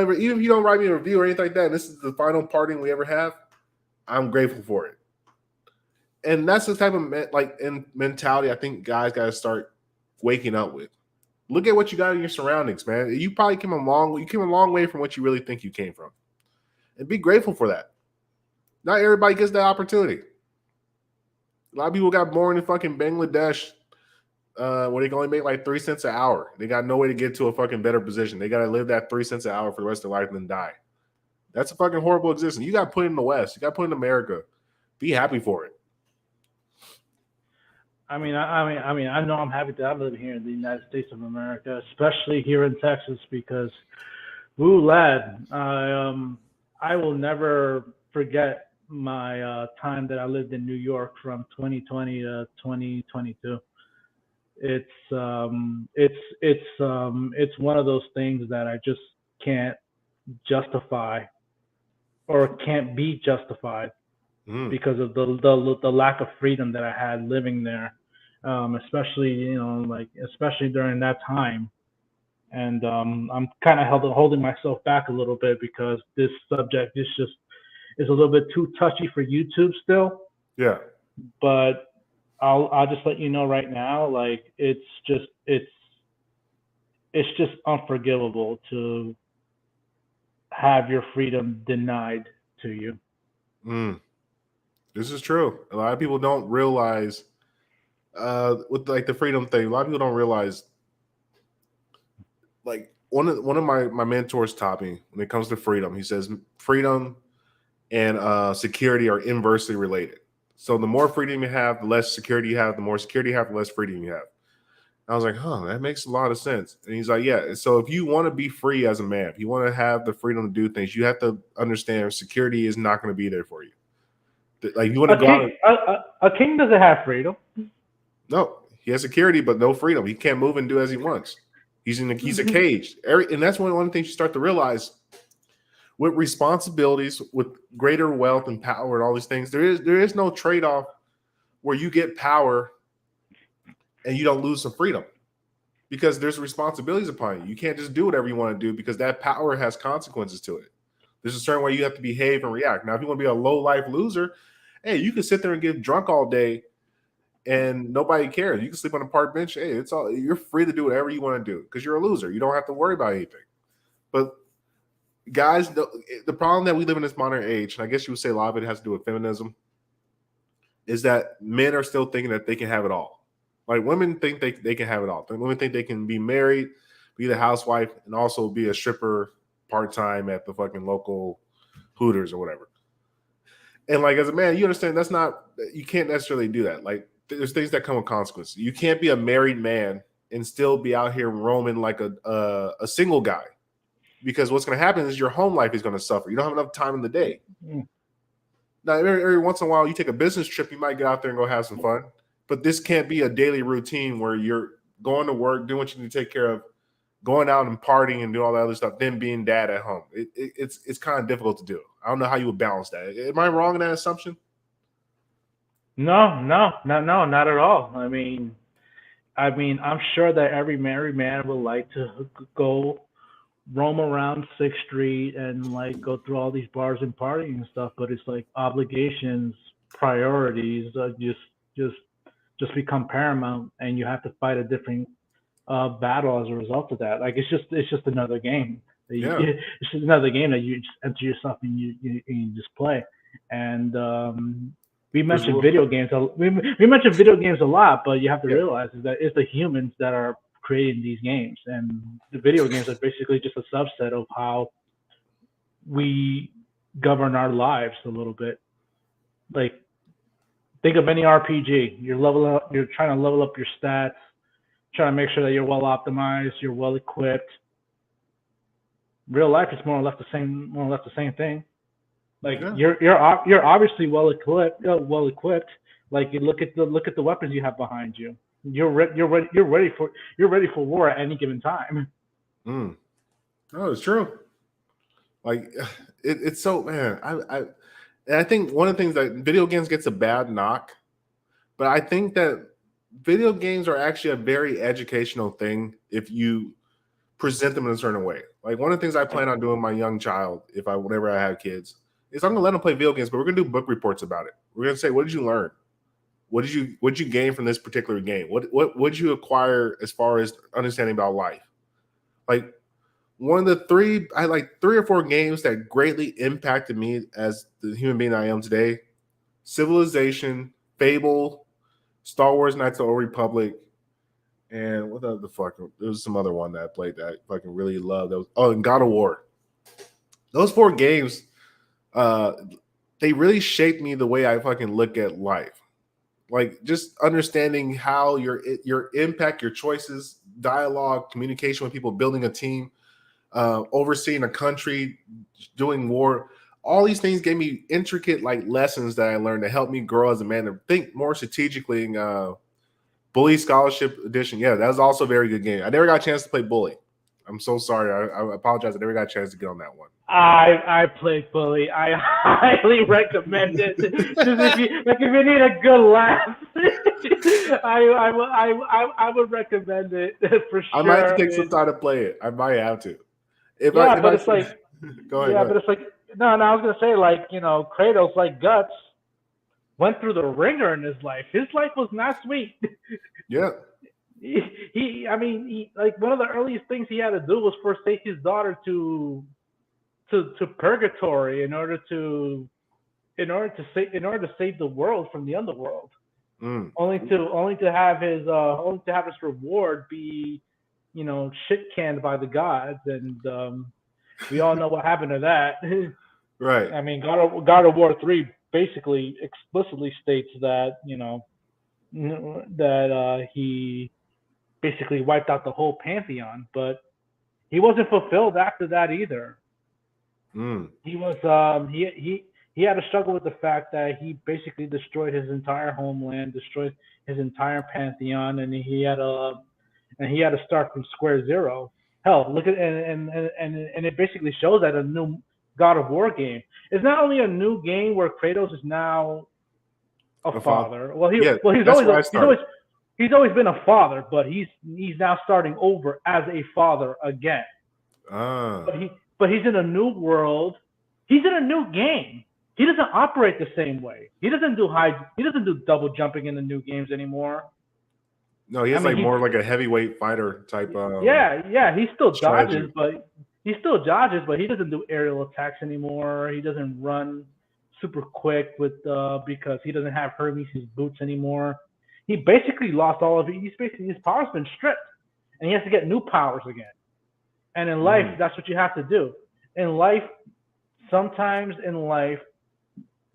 don't write me a review or anything like that, and this is the final parting we ever have, I'm grateful for it. And that's the type of mentality I think guys got to start waking up with. Look at what you got in your surroundings, man. You probably came a long way from what you really think you came from. And be grateful for that. Not everybody gets that opportunity. A lot of people got born in fucking Bangladesh where they can only make like 3 cents an hour. They got no way to get to a fucking better position. They got to live that 3 cents an hour for the rest of their life and then die. That's a fucking horrible existence. You got to put it in the West. You got to put it in America. Be happy for it. I mean, I know I'm happy that I'm living here in the United States of America, especially here in Texas, because, woo, lad, I will never forget my time that I lived in New York from 2020 to 2022. It's one of those things that I just can't justify or can't be justified because of the lack of freedom that I had living there. Especially during that time, and I'm kind of holding myself back a little bit because this subject is a little bit too touchy for YouTube still. Yeah. But I'll just let you know right now, like it's just unforgivable to have your freedom denied to you. This is true. A lot of people don't realize. With like the freedom thing, a lot of people don't realize. Like one of my mentors taught me when it comes to freedom. He says freedom and security are inversely related. So the more freedom you have, the less security you have. The more security you have, the less freedom you have. And I was like, that makes a lot of sense. And he's like, yeah. So if you want to be free as a man, if you want to have the freedom to do things, you have to understand security is not going to be there for you. Like you want to go out. A king doesn't have freedom. No, he has security, but no freedom. He can't move and do as he wants. He's a cage. And that's one of the things you start to realize with responsibilities, with greater wealth and power and all these things. There is no trade-off where you get power and you don't lose some freedom, because there's responsibilities upon you. You can't just do whatever you want to do because that power has consequences to it. There's a certain way you have to behave and react. Now, if you want to be a low-life loser, hey, you can sit there and get drunk all day and nobody cares. You can sleep on a park bench. Hey, you're free to do whatever you want to do because you're a loser. You don't have to worry about anything. But guys, the problem that we live in this modern age, and I guess you would say a lot of it has to do with feminism, is that men are still thinking that they can have it all. Like women think they can have it all. Women think they can be married, be the housewife, and also be a stripper part-time at the fucking local Hooters or whatever. And like as a man, you understand you can't necessarily do that. Like there's things that come with consequences. You can't be a married man and still be out here roaming like a single guy, because what's going to happen is your home life is going to suffer. You don't have enough time in the day. Now, every once in a while, you take a business trip, you might get out there and go have some fun. But this can't be a daily routine where you're going to work, doing what you need to take care of, going out and partying and doing all that other stuff, then being dad at home. It's kind of difficult to do. I don't know how you would balance that. Am I wrong in that assumption? No, no, no, no, not at all. I'm sure that every married man would like to go roam around Sixth Street and like go through all these bars and partying and stuff, but it's like obligations, priorities, just just become paramount, and you have to fight a different battle as a result of that. Like it's just another game. Yeah, It's just another game that you just enter yourself and you just play. And we there's mentioned real. video games. We mentioned video games a lot, but you have to Yeah, realize is that it's the humans that are creating these games, and the video games are basically just a subset of how we govern our lives a little bit. Like think of any RPG. You're trying to level up your stats, trying to make sure that you're well optimized, you're well equipped. Real life is more or less the same thing. Like yeah. you're obviously well equipped. Like you look at the weapons you have behind you. You're ready for war at any given time. Mm. No, it's true. Like it's so man. And I think one of the things that video games gets a bad knock, but I think that video games are actually a very educational thing if you present them in a certain way. Like one of the things I plan on doing with my young child, if I whenever I have kids, is I'm gonna let them play video games, but we're gonna do book reports about it. We're gonna say, what did you learn? What did you gain from this particular game? What did you acquire as far as understanding about life? Like one of the three, I had like 3 or 4 games that greatly impacted me as the human being I am today. Civilization, Fable, Star Wars Knights of the Old Republic, and what the fuck? There was some other one that I played that I fucking really loved. That was and God of War. Those 4 games, uh, they really shaped me the way I fucking look at life. Like just understanding how your impact, your choices, dialogue, communication with people, building a team, overseeing a country, doing war. All these things gave me intricate like lessons that I learned to help me grow as a man and think more strategically. Bully Scholarship Edition, yeah, that was also a very good game. I never got a chance to play Bully. I'm so sorry. I apologize. I never got a chance to get on that one. I played Bully. I highly recommend it. Just if you need a good laugh, I would recommend it for I might have to sure. take some time to play it. I might have to. Yeah, If but I it's like go ahead, go yeah, ahead. but it's like no. I was gonna say like Kratos like Guts went through the ringer in his life. His life was not sweet. Yeah. I mean, like one of the earliest things he had to do was first take his daughter to purgatory in order to save the world from the underworld. Mm. Only to have his reward be shit canned by the gods, and we all know what happened to that. Right. I mean, God of War 3 basically explicitly states that that he basically wiped out the whole pantheon, but he wasn't fulfilled after that either. Mm. He was he had to struggle with the fact that he basically destroyed his entire homeland, destroyed his entire pantheon, and he had to start from square zero. Hell, look at and it basically shows that a new God of War game. It's not only a new game where Kratos is now a A father. father. Yeah, that's where I He's started. always been a father, but he's now starting over as a father again. Ah. But he's in a new world. He's in a new game. He doesn't operate the same way. He doesn't do double jumping in the new games anymore. No, he I has mean like more like a heavyweight fighter type yeah, strategy. he still dodges, but he doesn't do aerial attacks anymore. He doesn't run super quick with because he doesn't have Hermes' boots anymore. He basically lost all of it. His power's been stripped, and he has to get new powers again. And in life, Mm. that's what you have to do. In life, sometimes in life,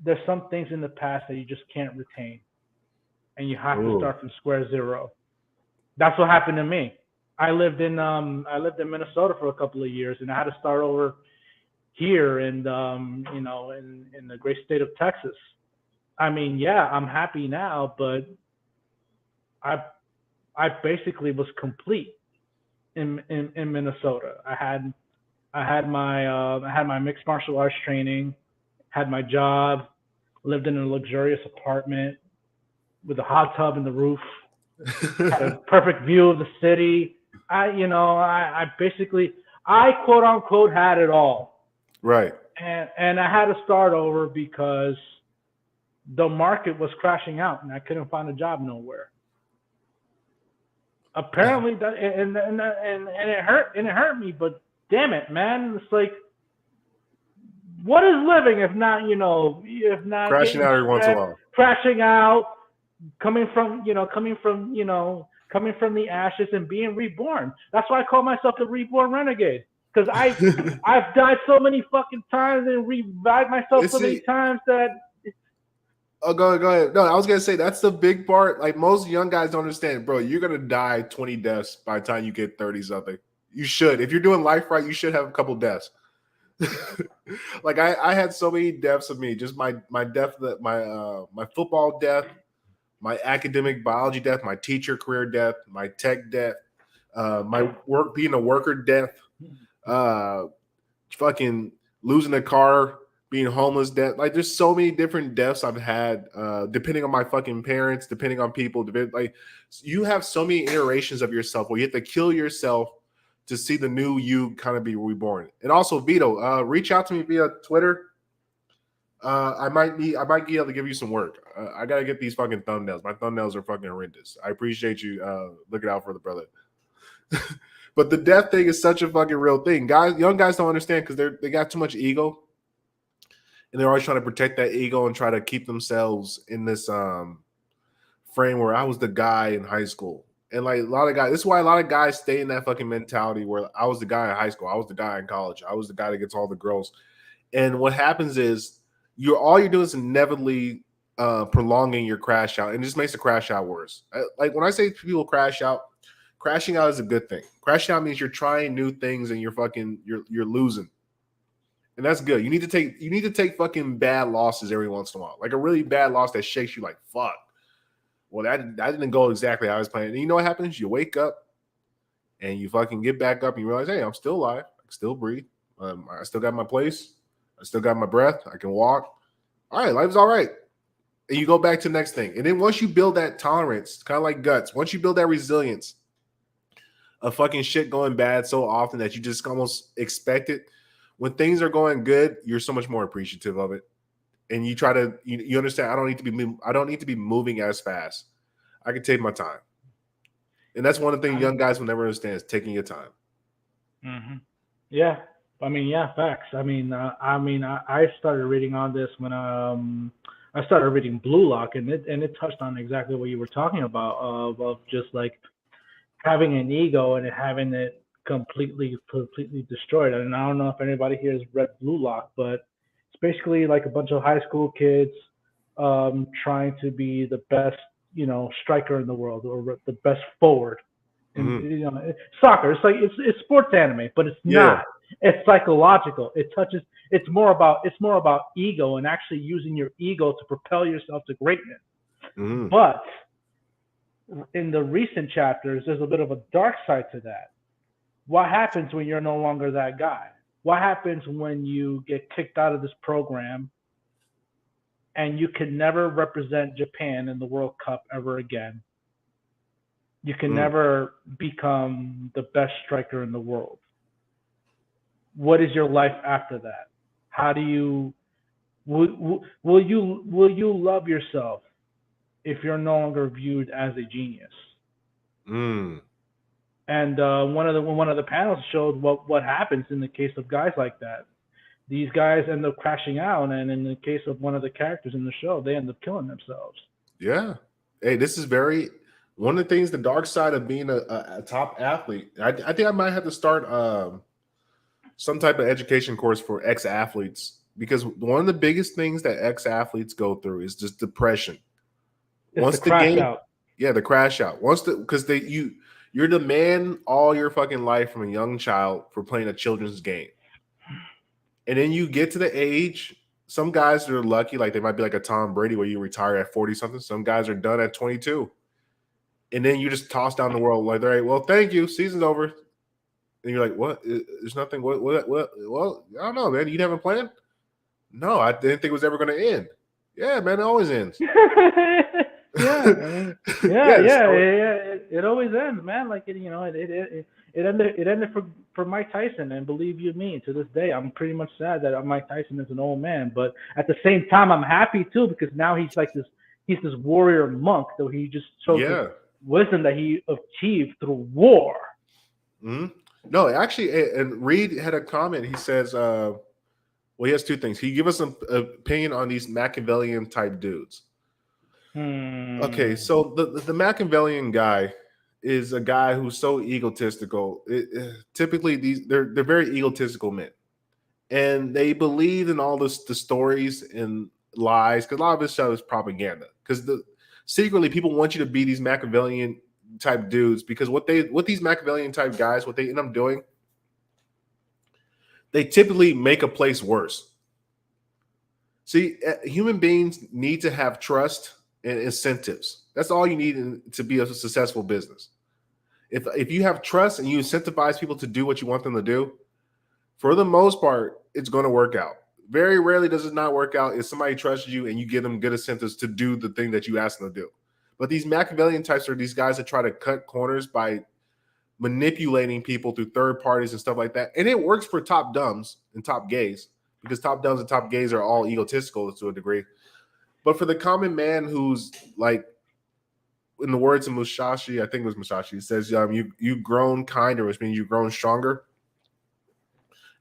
there's some things in the past that you just can't retain, and you have to Ooh. start from square zero. That's what happened to me. I lived in Minnesota for a couple of years, and I had to start over here and in the great state of Texas. I mean, yeah, I'm happy now, but I I basically was complete in Minnesota. I had my mixed martial arts training, had my job, lived in a luxurious apartment, with a hot tub in the roof. Had a perfect view of the city. I basically, I quote unquote had it all, Right. and I had to start over because the market was crashing out and I couldn't find a job nowhere. Apparently, that and it hurt me, but damn it, man, it's like, what is living if not Crashing getting out every once in a stressed, while. crashing out, coming from the ashes and being reborn. That's why I call myself the reborn renegade. Because I've died so many fucking times and revived myself so many times that. Oh, go ahead. No, I was gonna say that's the big part. Like most young guys don't understand, bro. You're gonna die 20 deaths by the time you get 30 something. You should, if you're doing life right, you should have a couple deaths. Like I had so many deaths of me. Just my death, that my football death, my academic biology death, my teacher career death, my tech death, my work being a worker death, fucking losing a car, being homeless death. Like there's so many different deaths I've had, depending on my fucking parents, depending on people. Like you have so many iterations of yourself where you have to kill yourself to see the new you kind of be reborn. And also, Vito, reach out to me via Twitter. I might be able to give you some work. I gotta get these fucking thumbnails. My thumbnails are fucking horrendous. I appreciate you looking out for the brother. But the death thing is such a fucking real thing. Young guys don't understand because they got too much ego. And they're always trying to protect that ego and try to keep themselves in this frame where I was the guy in high school. And like a lot of guys, this is why a lot of guys stay in that fucking mentality where I was the guy in high school. I was the guy in college. I was the guy that gets all the girls. And what happens is all you're doing is inevitably prolonging your crash out, and it just makes the crash out worse. Like when I say people crash out, crashing out is a good thing. Crashing out means you're trying new things and you're losing. And that's good. You need to take fucking bad losses every once in a while. Like a really bad loss that shakes you like, fuck. Well, that didn't go exactly how I was planning. And you know what happens? You wake up and you fucking get back up and you realize, hey, I'm still alive. I can still breathe. I still got my place. I still got my breath. I can walk. All right, life's all right. And you go back to the next thing. And then once you build that tolerance, kind of like guts, once you build that resilience of fucking shit going bad so often that you just almost expect it, when things are going good, you're so much more appreciative of it, and you try to you understand. I don't need to be moving as fast. I can take my time, and that's one of the things young guys will never understand is taking your time. Mm-hmm. Yeah, I mean, yeah, facts. I started reading on this when I started reading Blue Lock, and it touched on exactly what you were talking about of just like having an ego and having it completely destroyed. And I don't know if anybody here has read Blue Lock, but it's basically like a bunch of high school kids trying to be the best, striker in the world or the best forward. And soccer. It's like it's sports anime, but it's not. It's psychological. It's more about ego and actually using your ego to propel yourself to greatness. But in the recent chapters, there's a bit of a dark side to that. What happens when you're no longer that guy? What happens when you get kicked out of this program and you can never represent Japan in the World Cup ever again? You can never become the best striker in the world. What is your life after that? How do you will you love yourself if you're no longer viewed as a genius? And one of the panels showed what happens in the case of guys like that. These guys end up crashing out, and in the case of one of the characters in the show, they end up killing themselves. Yeah. Hey, this is one of the things, the dark side of being a top athlete. I think I might have to start some type of education course for ex-athletes, because one of the biggest things that ex-athletes go through is just depression. Once the crash out. Yeah, the crash out. Because you're the man all your fucking life from a young child for playing a children's game. And then you get to the age, some guys are lucky, like they might be like a Tom Brady where you retire at 40 something. Some guys are done at 22. And then you just toss down the world like, all right, well, thank you. Season's over. And you're like, what? There's nothing. What? Well, I don't know, man. You have a plan? No, I didn't think it was ever going to end. Yeah, man, it always ends. yeah, I mean, yeah, Yes. yeah, it always ends, man. Like it ended for Mike Tyson, and believe you me, to this day, I'm pretty much sad that Mike Tyson is an old man. But at the same time, I'm happy too because now he's this warrior monk, so he just shows his Yeah. wisdom that he achieved through war. Mhm. No, actually, and Reed had a comment. He says, well, he has two things. He give us an opinion on these Machiavellian type dudes. Okay, Hmm. so the Machiavellian guy is a guy who's so egotistical. Typically, they're very egotistical men, and they believe in all the stories and lies because a lot of this stuff is propaganda. Because secretly, people want you to be these Machiavellian type dudes because what these Machiavellian type guys, what they end up doing, they typically make a place worse. See, human beings need to have trust and incentives. That's all you need to be a successful business. If you have trust and you incentivize people to do what you want them to do, for the most part, it's going to work out. Very rarely does it not work out if somebody trusts you and you give them good incentives to do the thing that you ask them to do. But these Machiavellian types are these guys that try to cut corners by manipulating people through third parties and stuff like that. And it works for top dumbs and top gays because top dumbs and top gays are all egotistical to a degree. But for the common man who's like, in the words of Musashi, I think it was Musashi, says, you've grown kinder, which means you've grown stronger.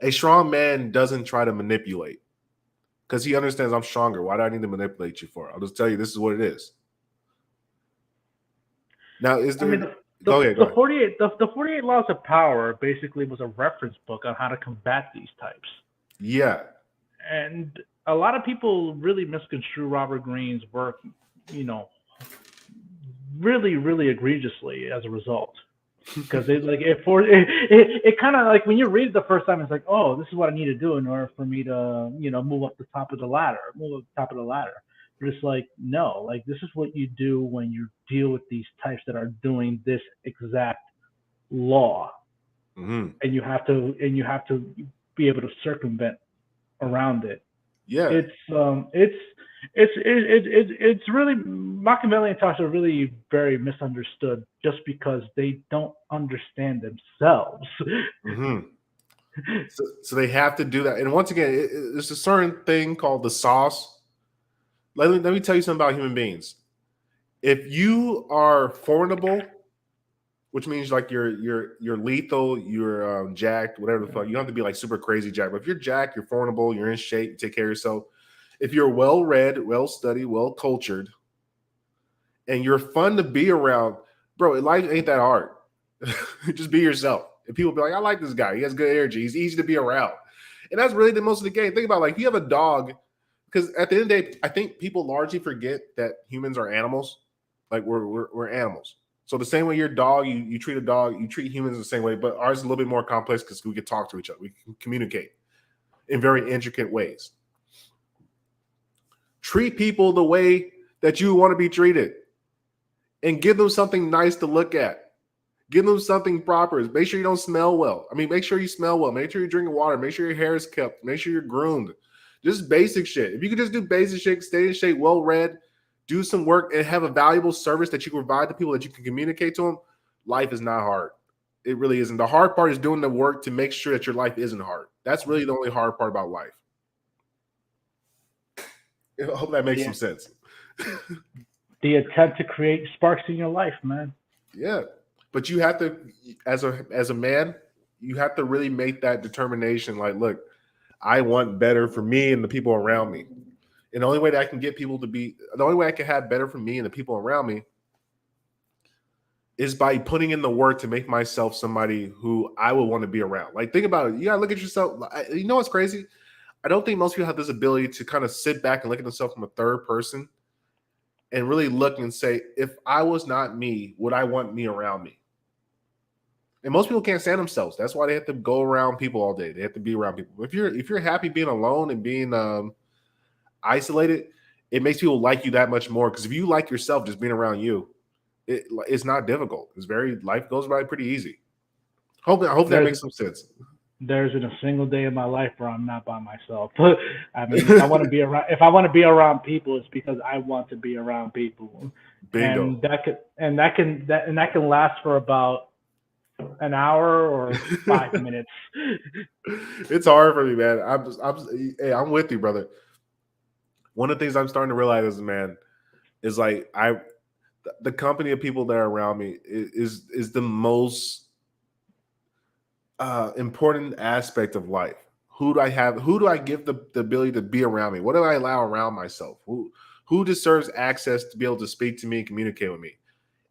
A strong man doesn't try to manipulate because he understands I'm stronger. Why do I need to manipulate you for? I'll just tell you this is what it is. Now, is I mean, there? Go ahead. the 48 laws of power basically was a reference book on how to combat these types. Yeah. And a lot of people really misconstrue Robert Greene's work, really, really egregiously as a result. Because it kind of like when you read it the first time, it's like, oh, this is what I need to do in order for me to, move up the top of the ladder, But it's like, no, like this is what you do when you deal with these types that are doing this exact law, and you have to be able to circumvent around it. Yeah. It's really Machiavellian talks are really very misunderstood just because they don't understand themselves. So they have to do that. And once again, there's a certain thing called the sauce. Let me tell you something about human beings. If you are formidable, which means like you're lethal, you're jacked, whatever the fuck. You don't have to be like super crazy jacked. But if you're jacked, you're formidable, you're in shape, you take care of yourself. If you're well read, well studied, well cultured, and you're fun to be around, bro, life ain't that hard. Just be yourself. And people be like, I like this guy. He has good energy. He's easy to be around. And that's really the most of the game. Think about like if you have a dog, because at the end of the day, I think people largely forget that humans are animals. Like we're animals. So the same way your dog, you treat a dog, you treat humans the same way, but ours is a little bit more complex because we can talk to each other. We can communicate in very intricate ways. Treat people the way that you want to be treated and give them something nice to look at. Give them something proper. Make sure you don't smell well. I mean, make sure you smell well. Make sure you're drinking water. Make sure your hair is kept. Make sure you're groomed. Just basic shit. If you could just do basic shit, stay in shape, well-read, do some work, and have a valuable service that you can provide to people that you can communicate to them, life is not hard. It really isn't. The hard part is doing the work to make sure that your life isn't hard. That's really the only hard part about life. I hope that makes some sense. The attempt to create sparks in your life, man. Yeah. But you have to, as a man, you have to really make that determination. Like, look, I want better for me and the people around me. And the only way that I can get people to be, the only way I can have better for me and the people around me is by putting in the work to make myself somebody who I would want to be around. Like, think about it. You got to look at yourself. You know what's crazy? I don't think most people have this ability to kind of sit back and look at themselves from a third person and really look and say, if I was not me, would I want me around me? And most people can't stand themselves. That's why they have to go around people all day. They have to be around people. If you're happy being alone and being isolated, it makes people like you that much more. Because if you like yourself, just being around you, it's not difficult. Life goes by pretty easy. I hope that makes some sense. There isn't a single day in my life where I'm not by myself. I mean, if I want to be around people, it's because I want to be around people, Bingo. and that can last for about an hour or 5 minutes. It's hard for me, man. Hey, I'm with you, brother. One of the things I'm starting to realize is, man, is like the company of people that are around me is the most important aspect of life. Who do I have? Who do I give the ability to be around me? What do I allow around myself? Who deserves access to be able to speak to me and communicate with me?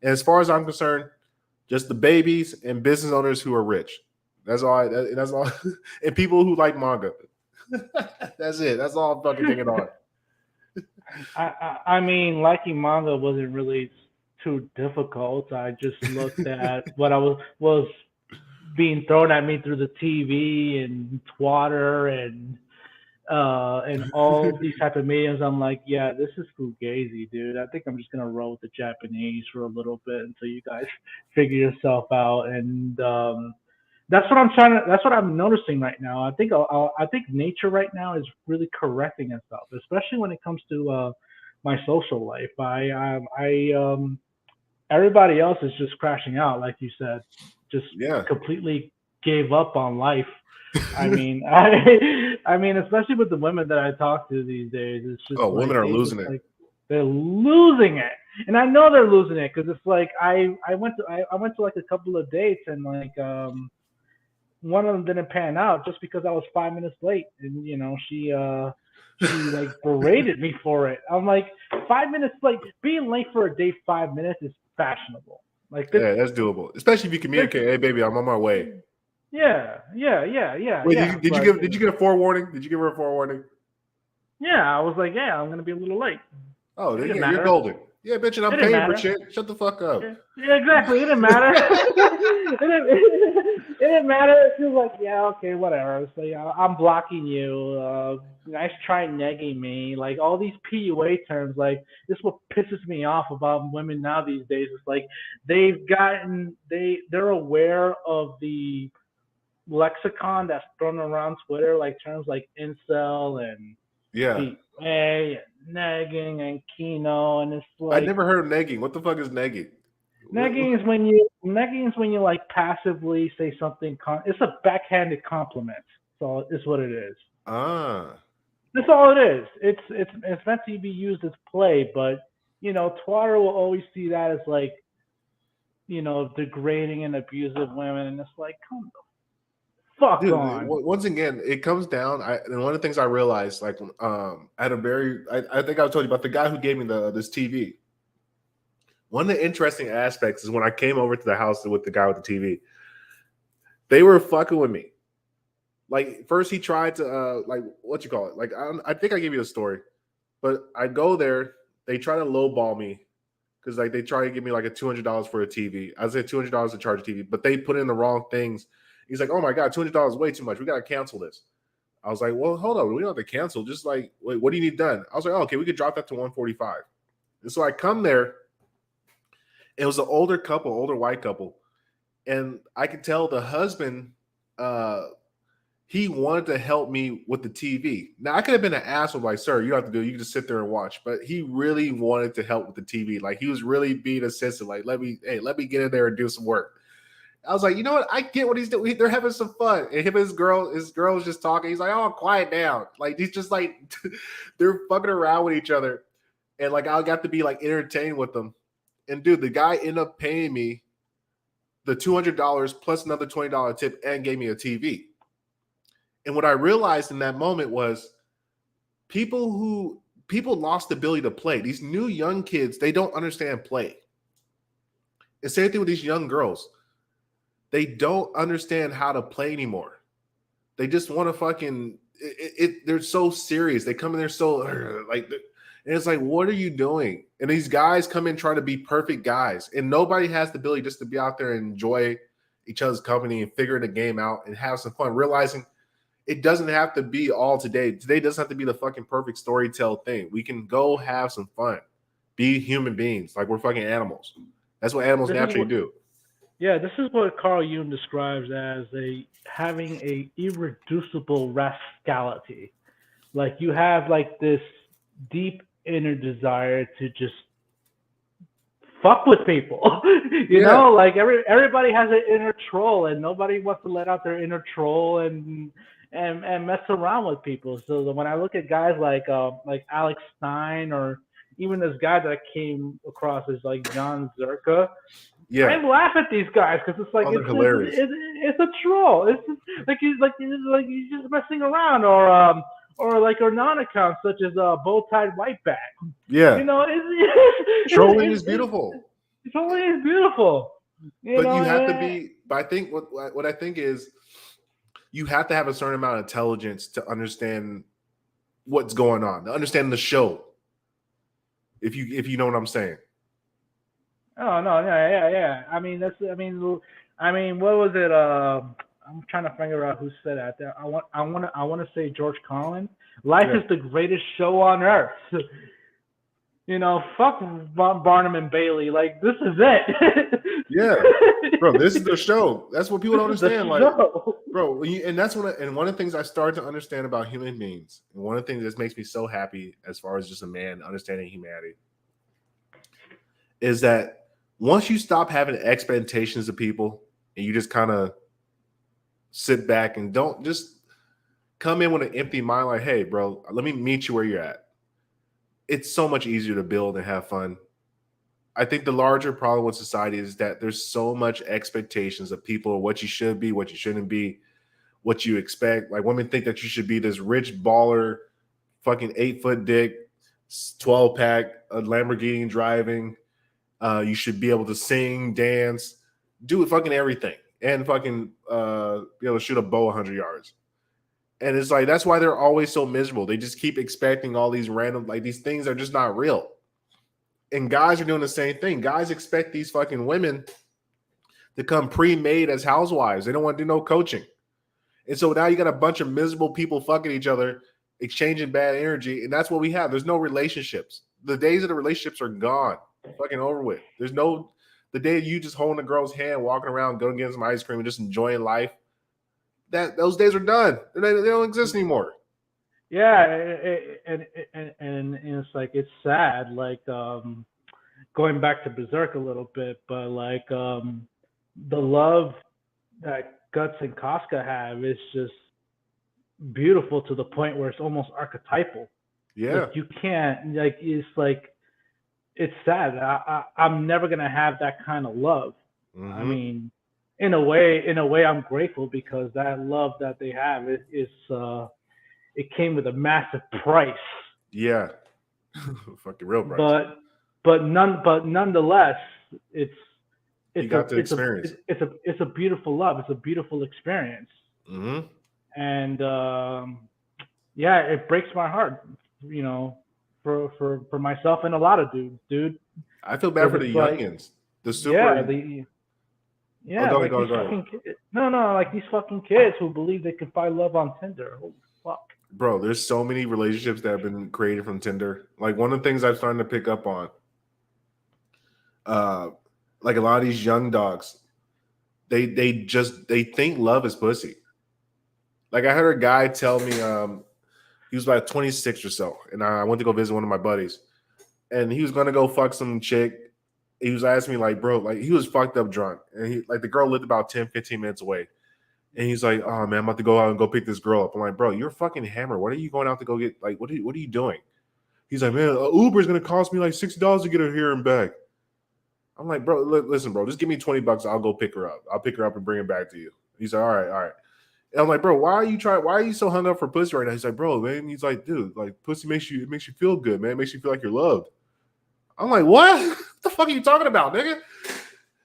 And as far as I'm concerned, just the babies and business owners who are rich. That's all. That's all. And people who like manga. That's it. That's all I'm fucking thinking on. I mean, liking manga wasn't really too difficult. I just looked at what I was being thrown at me through the TV and Twitter and all these type of mediums. I'm like, yeah, this is fugazi, dude. I think I'm just gonna roll with the Japanese for a little bit until you guys figure yourself out. And that's what I'm trying to. That's what I'm noticing right now. I think nature right now is really correcting itself, especially when it comes to my social life. Everybody else is just crashing out, like you said, just Yeah. completely gave up on life. I mean, I mean, especially with the women that I talk to these days, it's just like women are losing it. like they're losing it, and I know they're losing it because it's like I went to like a couple of dates and like one of them didn't pan out just because I was 5 minutes late, and she like berated me for it. I'm like 5 minutes late. Being late for a date 5 minutes is fashionable. Like this, Yeah, that's doable. Especially if you communicate, hey baby, I'm on my way. yeah. Wait, Yeah. did you get a forewarning? Did you give her a forewarning? Yeah, I was like, yeah, I'm gonna be a little late. Oh, It didn't yeah, you're matter. golden. Yeah, bitch, and I'm It didn't paying for matter. shit. Shut the fuck up. Yeah, exactly. It didn't matter. It didn't matter. She was like, yeah, okay, whatever. So yeah, I'm blocking you. Nice try negging me. Like all these PUA terms. Like this is what pisses me off about women now these days. It's like they're aware of the lexicon that's thrown around Twitter, like terms like incel and Yeah. PUA, and negging and Kino, and it's I like never heard of negging. What the fuck is negging? negging is when you like passively say something. It's a backhanded compliment. So it's what it is. Ah. That's all it is. It's meant to be used as play, but Twitter will always see that as like degrading and abusive women, and it's like, come the fuck Dude, on. once again, it comes down. And one of the things I realized, like, at a very, I think I told you about the guy who gave me this TV. One of the interesting aspects is when I came over to the house with the guy with the TV, they were fucking with me. Like, first he tried to, like, what you call it? Like, I think I gave you a story, but I go there, they try to lowball me because, like, they try to give me like a $200 for a TV. I said $200 to charge a TV, but they put in the wrong things. He's like, oh my God, $200 is way too much. We got to cancel this. I was like, well, hold on. We don't have to cancel. Just like, wait, what do you need done? I was like, oh, okay, we could drop that to 145. And so I come there. It was an older couple, older white couple. And I could tell the husband, he wanted to help me with the TV. Now, I could have been an asshole, like, sir, you don't have to do it. You can just sit there and watch. But he really wanted to help with the TV. Like, he was really being assistant. Like, let me get in there and do some work. I was like, you know what? I get what he's doing. They're having some fun. And him and his girl is just talking. He's like, oh, quiet down. Like, he's just like, they're fucking around with each other. And like, I got to be like entertained with them. And dude, the guy ended up paying me the $200 plus another $20 tip and gave me a TV. And what I realized in that moment was people lost the ability to play. These new young kids, they don't understand play. And same thing with these young girls. They don't understand how to play anymore. They just want to fucking they're so serious. They come in there so like, and it's like, what are you doing? And these guys come in trying to be perfect guys, and nobody has the ability just to be out there and enjoy each other's company and figure the game out and have some fun, realizing it doesn't have to be all today. Today doesn't have to be the fucking perfect storytell thing. We can go have some fun, be human beings, like we're fucking animals. That's what animals naturally do. Yeah, this is what Carl Jung describes as a having a irreducible rascality. Like you have like this deep inner desire to just fuck with people. Yeah, Like everybody has an inner troll, and nobody wants to let out their inner troll and mess around with people. So when I look at guys like Alex Stein, or even this guy that I came across as like John Zerka, yeah. I laugh at these guys because it's like Oh, they're hilarious. it's a troll. It's just, like he's just messing around, or like or non accounts such as bow tied whiteback. Yeah, You know, trolling is beautiful, it's always beautiful. You but know, you have to be. But I think what I think is you have to have a certain amount of intelligence to understand what's going on, to understand the show. If you know what I'm saying. oh no, yeah. I mean, what was it? I'm trying to figure out who said that. I want to say George Carlin. Life Yeah, is the greatest show on earth. Fuck Barnum and Bailey. Like this is it. yeah, bro. This is the show. That's what people This don't is the understand. Like, show. bro, and that's and one of the things I started to understand about human beings, and one of the things that makes me so happy as far as just a man understanding humanity, is that once you stop having expectations of people and you just kind of sit back and don't just come in with an empty mind, like, hey, bro, let me meet you where you're at. It's so much easier to build and have fun. I think the larger problem with society is that there's so much expectations of people, what you should be, what you shouldn't be, what you expect. Like women think that you should be this rich baller, fucking 8-foot dick, 12 pack, a Lamborghini driving. You should be able to sing, dance, do fucking everything, and fucking be able to shoot a bow 100 yards. And it's like that's why they're always so miserable. They just keep expecting all these random, like these things are just not real. And guys are doing the same thing. Guys expect these fucking women to come pre-made as housewives. They don't want to do no coaching. And so now you got a bunch of miserable people fucking each other, exchanging bad energy, and that's what we have. There's no relationships. The days of the relationships are gone. Fucking over with. There's no the day you just holding a girl's hand, walking around, going to get some ice cream, and just enjoying life. Those days are done. They don't exist anymore. Yeah, and it's like it's sad. Like going back to Berserk a little bit, but like the love that Guts and Casca have is just beautiful to the point where it's almost archetypal. Like Yeah. you can't like it's sad. I'm never gonna have that kind of love. I Mm-hmm. mean, in a way, I'm grateful because that love that they have is it came with a massive price, Yeah. Fucking real price. but nonetheless, it's You got to experience. it's a beautiful love. It's a beautiful experience, Mm-hmm. and yeah, it breaks my heart, you know, for myself and a lot of dudes, dude, I feel bad because for the it's like youngins. The yeah, super. the Oh, yeah, go ahead, like go these ahead, go ahead. fucking kids. No, like these fucking kids who believe they can find love on Tinder. Holy fuck. Bro, there's so many relationships that have been created from Tinder. Like one of the things I'm starting to pick up on, uh, like a lot of these young dogs, they think love is pussy. Like I heard a guy tell me, he was about 26 or so, and I went to go visit one of my buddies, and he was gonna go fuck some chick. He was asking me like, bro, like he was fucked up drunk, and he like the girl lived about 10, 15 minutes away. And he's like, "Oh man, I'm about to go out and go pick this girl up." I'm like, "Bro, you're fucking hammered. What are you going out to go get? Like, what are you doing?" He's like, "Man, Uber is gonna cost me like $60 to get her here and back." I'm like, "Bro, listen, bro, just give me $20. I'll go pick her up. I'll pick her up and bring her back to you." He's like, "All right, all right." And I'm like, "Bro, why are you trying? Why are you so hung up for pussy right now?" He's like, "Bro, man." He's like, "Dude, like pussy makes you feel good, man. It makes you feel like you're loved." I'm like, "What? What the fuck are you talking about, nigga?"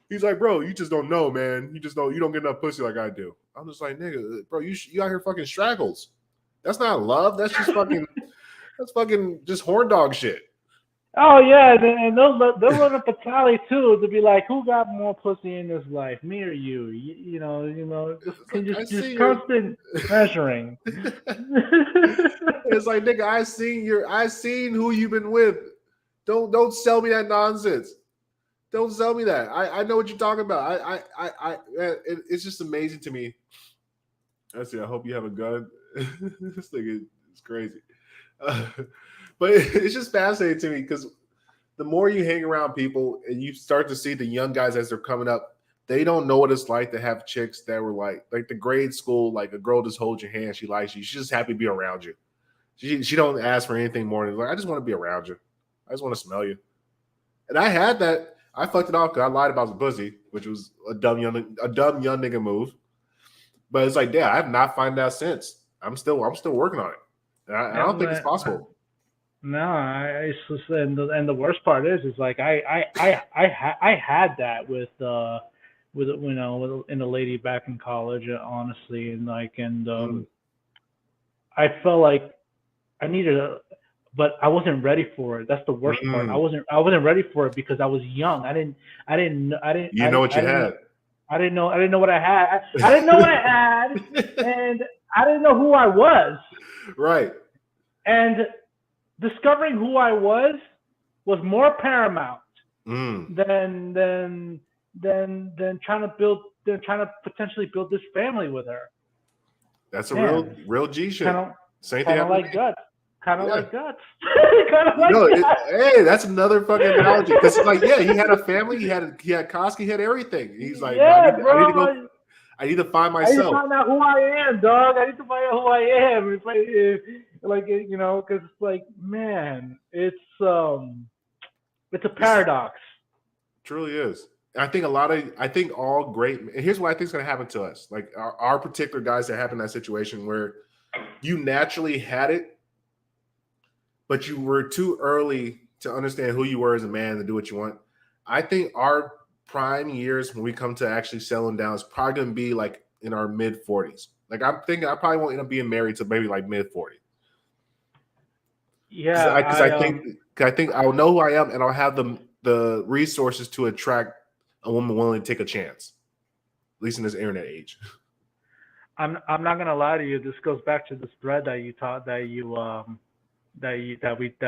He's like, "Bro, you just don't know, man. You don't get enough pussy like I do." I'm just like, "Nigga, bro, you out here fucking straggles. That's not love. That's fucking just horn dog shit." Oh yeah, and they'll run up a tally too to be like, who got more pussy in this life, me or you? Just It's like I just see your. constant measuring. It's like, nigga, I seen who you've been with. Don't sell me that nonsense. Don't sell me that. I know what you're talking about. It's just amazing to me. Let's see. I hope you have a gun. This thing is crazy. But it's just fascinating to me because the more you hang around people and you start to see the young guys as they're coming up, they don't know what it's like to have chicks that were like the grade school, like a girl just holds your hand, she likes you, she's just happy to be around you. She don't ask for anything more than like, I just want to be around you. I just want to smell you. And I had that. I fucked it off because I lied about the pussy, which was a dumb young nigga move. But it's like, yeah, I have not found that since. I'm still working on it. And I don't think it's possible. No, it's just, and the worst part is like I had that with you know in a lady back in college, honestly, and I felt like I needed but I wasn't ready for it. That's the worst part. I wasn't ready for it because I was young. I didn't. You know what you had. I didn't know what I had. I didn't know what I had, and I didn't know who I was. Right. And discovering who I was more paramount than trying to potentially build this family with her. That's a real G shit. Same thing like guts. Kind of like guts. Hey, that's another fucking analogy. Because like, yeah, he had a family. He had Koski, he had everything. He's like, I need to find myself. I need to find out who I am, dog. I need to find out who I am. It's like you know, because it's like, man, it's a paradox. It truly is. I think all great. And here's what I think is going to happen to us. Like our particular guys that have in that situation where you naturally had it, but you were too early to understand who you were as a man to do what you want. I think our prime years when we come to actually settling down is probably going to be like in our mid 40s. Like I'm thinking I probably won't end up being married to maybe like mid 40s. Yeah, because I think I'll know who I am and I'll have the resources to attract a woman willing to take a chance, at least in this internet age. I'm not gonna lie to you. This goes back to this thread that you taught that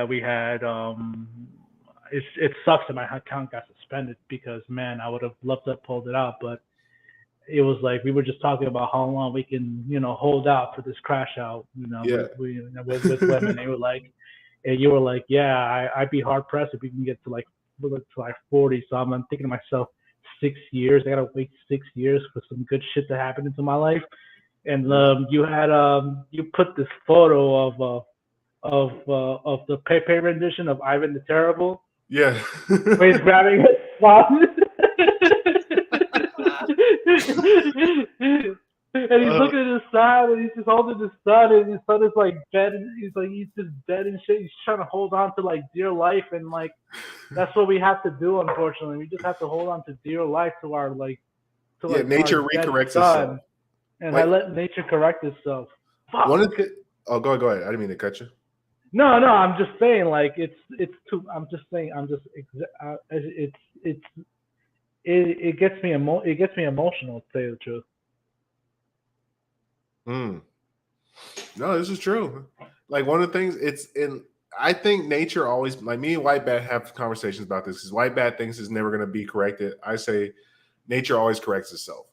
we had. It sucks that my account got suspended because, man, I would have loved to have pulled it out, but it was like we were just talking about how long we can, hold out for this crash out, with women. They were like, and you were like, yeah, I'd be hard pressed if we can get to like 40. So I'm thinking to myself, 6 years. I gotta wait 6 years for some good shit to happen into my life. And you had you put this photo of the Pepe rendition of Ivan the Terrible. Yeah. Where he's grabbing his spot. And he's looking at his son, and he's just holding his son, and his son is like dead. He's just dead and shit. He's trying to hold on to like dear life, and like that's what we have to do. Unfortunately, we just have to hold on to dear life to our nature recorrects itself, and I let nature correct itself. Fuck. Go ahead. I didn't mean to cut you. No, I'm just saying, like it's too. It gets me emotional, to tell you the truth. No, this is true. Like one of the things I think nature always, like me and White Bat have conversations about this because White Bat thinks it's never going to be corrected. I say nature always corrects itself.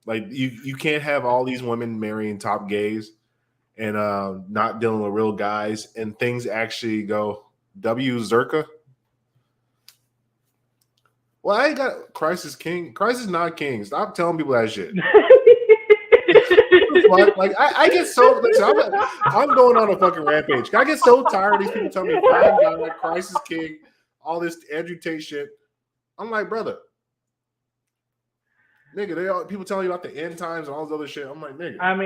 Like you can't have all these women marrying top gays and not dealing with real guys, and things actually go Zerka. Well, I ain't got Christ is king. Christ is not king. Stop telling people that shit. Like I get so listen, I'm going on a fucking rampage. I get so tired of these people telling me God, Christ is king, all this Andrew Tate shit. I'm like, brother, nigga, people telling you about the end times and all this other shit. I'm like, nigga. I'm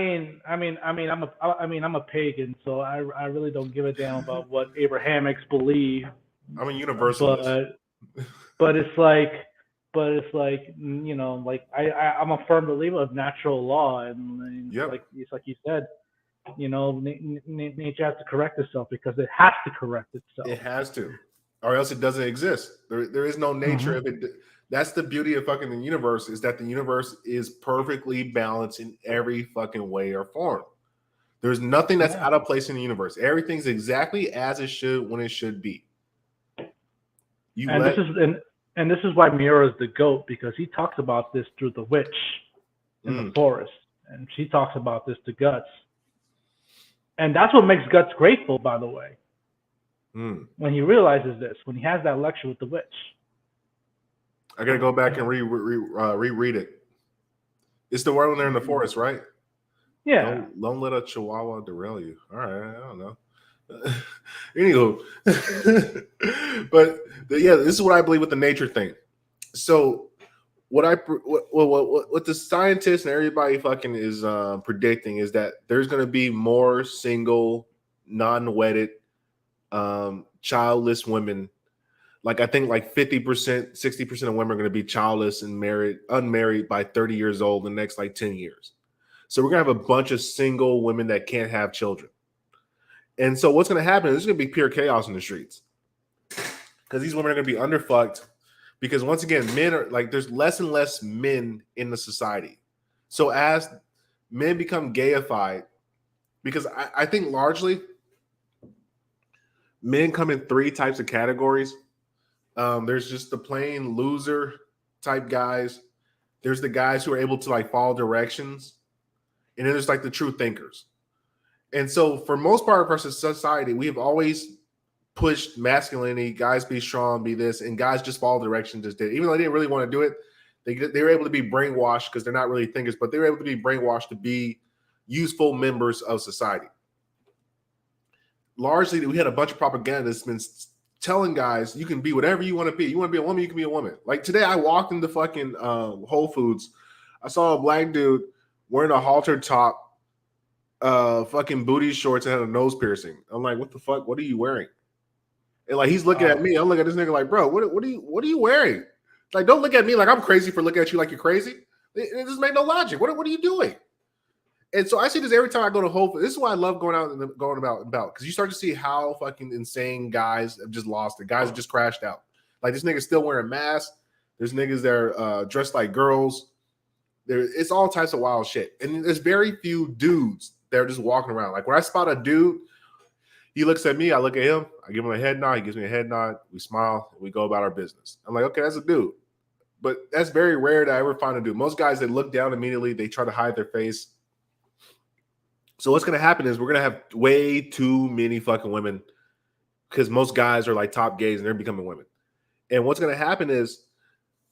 a pagan, so I really don't give a damn about what Abrahamics believe. I'm a universalist. But it's like, I'm a firm believer of natural law, and like you said, nature has to correct itself because it has to correct itself. It has to, or else it doesn't exist. There is no nature of it. That's the beauty of fucking the universe, is that the universe is perfectly balanced in every fucking way or form. There's nothing that's out of place in the universe. Everything's exactly as it should when it should be. And this is why Miura is the goat because he talks about this through the witch in the Mm, forest, and she talks about this to Guts, and that's what makes Guts grateful, by the way, mm. when he realizes this, when he has that lecture with the witch. I gotta go back and reread it. It's the one when they're in the forest, right? Yeah. Don't let a chihuahua derail you. All right, I don't know. Anywho, but yeah, this is what I believe with the nature thing. So what the scientists and everybody fucking is predicting is that there's going to be more single, non-wedded, childless women. Like I think like 50%, 60% of women are going to be childless and unmarried by 30 years old in the next like 10 years. So we're going to have a bunch of single women that can't have children. And so what's going to happen is there's going to be pure chaos in the streets because these women are going to be underfucked because once again, men are like, there's less and less men in the society. So as men become gayified, because I think largely men come in three types of categories. There's just the plain loser type guys. There's the guys who are able to like follow directions. And then there's like the true thinkers. And so for most part of our society, we have always pushed masculinity, guys be strong, be this, and guys just follow direction, just did. Even though they didn't really want to do it, they were able to be brainwashed because they're not really thinkers, but they were able to be brainwashed to be useful members of society. Largely, we had a bunch of propaganda that's been telling guys you can be whatever you want to be. You want to be a woman, you can be a woman. Like today, I walked into fucking Whole Foods. I saw a black dude wearing a halter top, fucking booty shorts and had a nose piercing. I'm like, what the fuck? What are you wearing? And like he's looking at me. I'm looking at this nigga like, bro, what are you wearing? Like, don't look at me like I'm crazy for looking at you like you're crazy. It just made no logic. What are you doing? And so I see this every time I go to Whole Foods. This is why I love going out and going about because you start to see how fucking insane guys have just lost it. Guys have just crashed out. Like this nigga's still wearing masks. There's niggas that are dressed like girls. It's all types of wild shit. And there's very few dudes that are just walking around. Like when I spot a dude, he looks at me, I look at him, I give him a head nod, he gives me a head nod, we smile, and we go about our business. I'm like, okay, that's a dude. But that's very rare that I ever find a dude. Most guys that look down immediately, they try to hide their face. So what's going to happen is we're going to have way too many fucking women because most guys are like top gays and they're becoming women. And what's going to happen is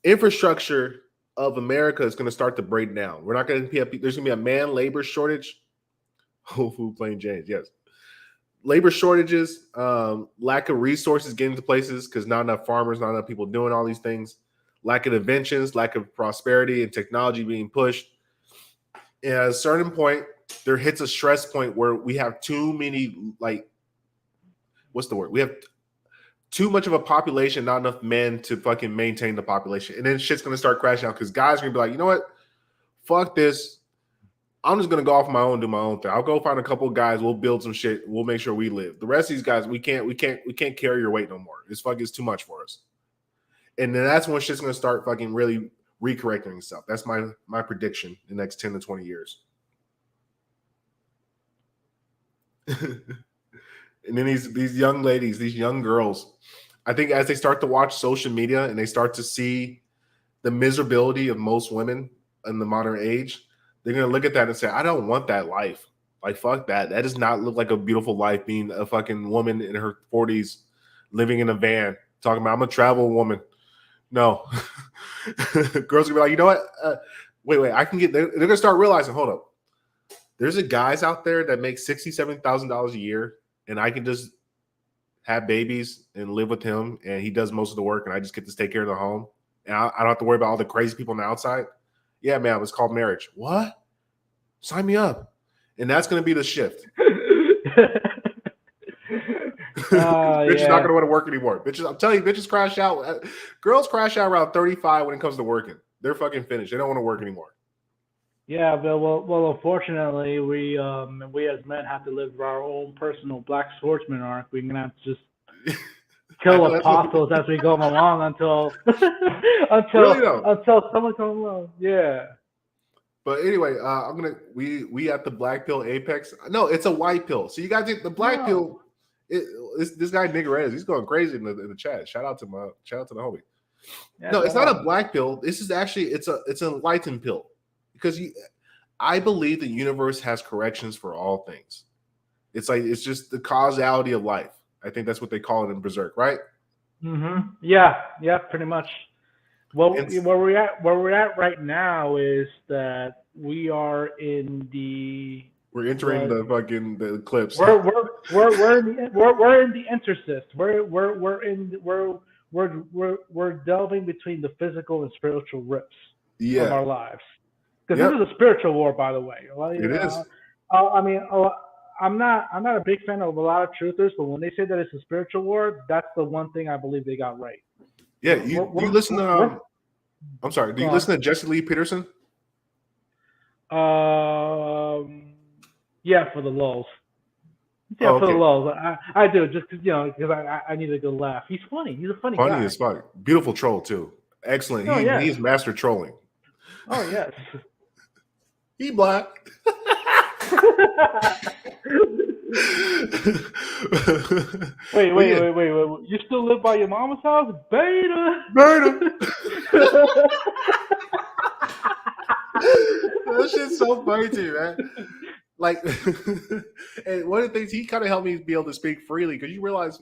infrastructure of America is going to start to break down. We're not going to be there's going to be a man labor shortage. Whole Food Plain James, yes. Labor shortages, lack of resources getting to places because not enough farmers, not enough people doing all these things, lack of inventions, lack of prosperity and technology being pushed. And at a certain point, there hits a stress point where we have too many, like, what's the word? We have too much of a population, not enough men to fucking maintain the population. And then shit's going to start crashing out because guys are going to be like, you know what? Fuck this. I'm just gonna go off my own, do my own thing. I'll go find a couple of guys. We'll build some shit. We'll make sure we live. The rest of these guys, we can't carry your weight no more. It's too much for us. And then that's when shit's gonna start fucking really recorrecting itself. That's my prediction in the next 10 to 20 years. And then these young ladies, these young girls, I think as they start to watch social media and they start to see the miserability of most women in the modern age, they're going to look at that and say, I don't want that life. Like, fuck that. That does not look like a beautiful life being a fucking woman in her 40s living in a van talking about, I'm a travel woman. No. Girls are going to be like, you know what? Wait. I can get, they're going to start realizing, hold up. There's a guys out there that make $60,000, $70,000 a year and I can just have babies and live with him and he does most of the work and I just get to take care of the home. And I don't have to worry about all the crazy people on the outside. Yeah, man, it's called marriage. What? Sign me up. And that's going to be the shift. Bitches not going to want to work anymore. Bitches, I'm telling you, bitches crash out. Girls crash out around 35 when it comes to working. They're fucking finished. They don't want to work anymore. Yeah, but well, unfortunately, we as men have to live our own personal Black Swordsman arc. We're gonna have to just kill apostles as we go along until someone comes along. Yeah. But anyway, we at the Black Pill Apex. No, it's a white pill. So you got the Black Pill. This guy Niggerez, he's going crazy in the chat. Shout out to the homie. Yeah, No, it's not a black pill. This is actually it's an enlightened pill because I believe the universe has corrections for all things. It's just the causality of life. I think that's what they call it in Berserk, right? Yeah, pretty much. Well, And where we're at right now is that we are in the we're entering what the fucking the eclipse. we're in the interstice. We're delving between the physical and spiritual rips of Yeah. our lives. Because Yep. this is a spiritual war, by the way. Well, It is. I mean, I'm not a big fan of a lot of truthers, but when they say that it's a spiritual war, that's the one thing I believe they got right. Yeah. Do you listen to We're I'm sorry. Do go you on. listen to Jesse Lee Peterson? Yeah, for the lulls. Oh, Yeah, for the okay. lulls. I do just because I need a good laugh. He's funny. He's a funny Funny guy. as fuck. Beautiful troll too. Excellent. Oh yes. He's master trolling. Oh yes. He black. Wait. You still live by your mama's house? Beta. That shit's so funny to me, man. Like, and one of the things he kind of helped me be able to speak freely because you realize,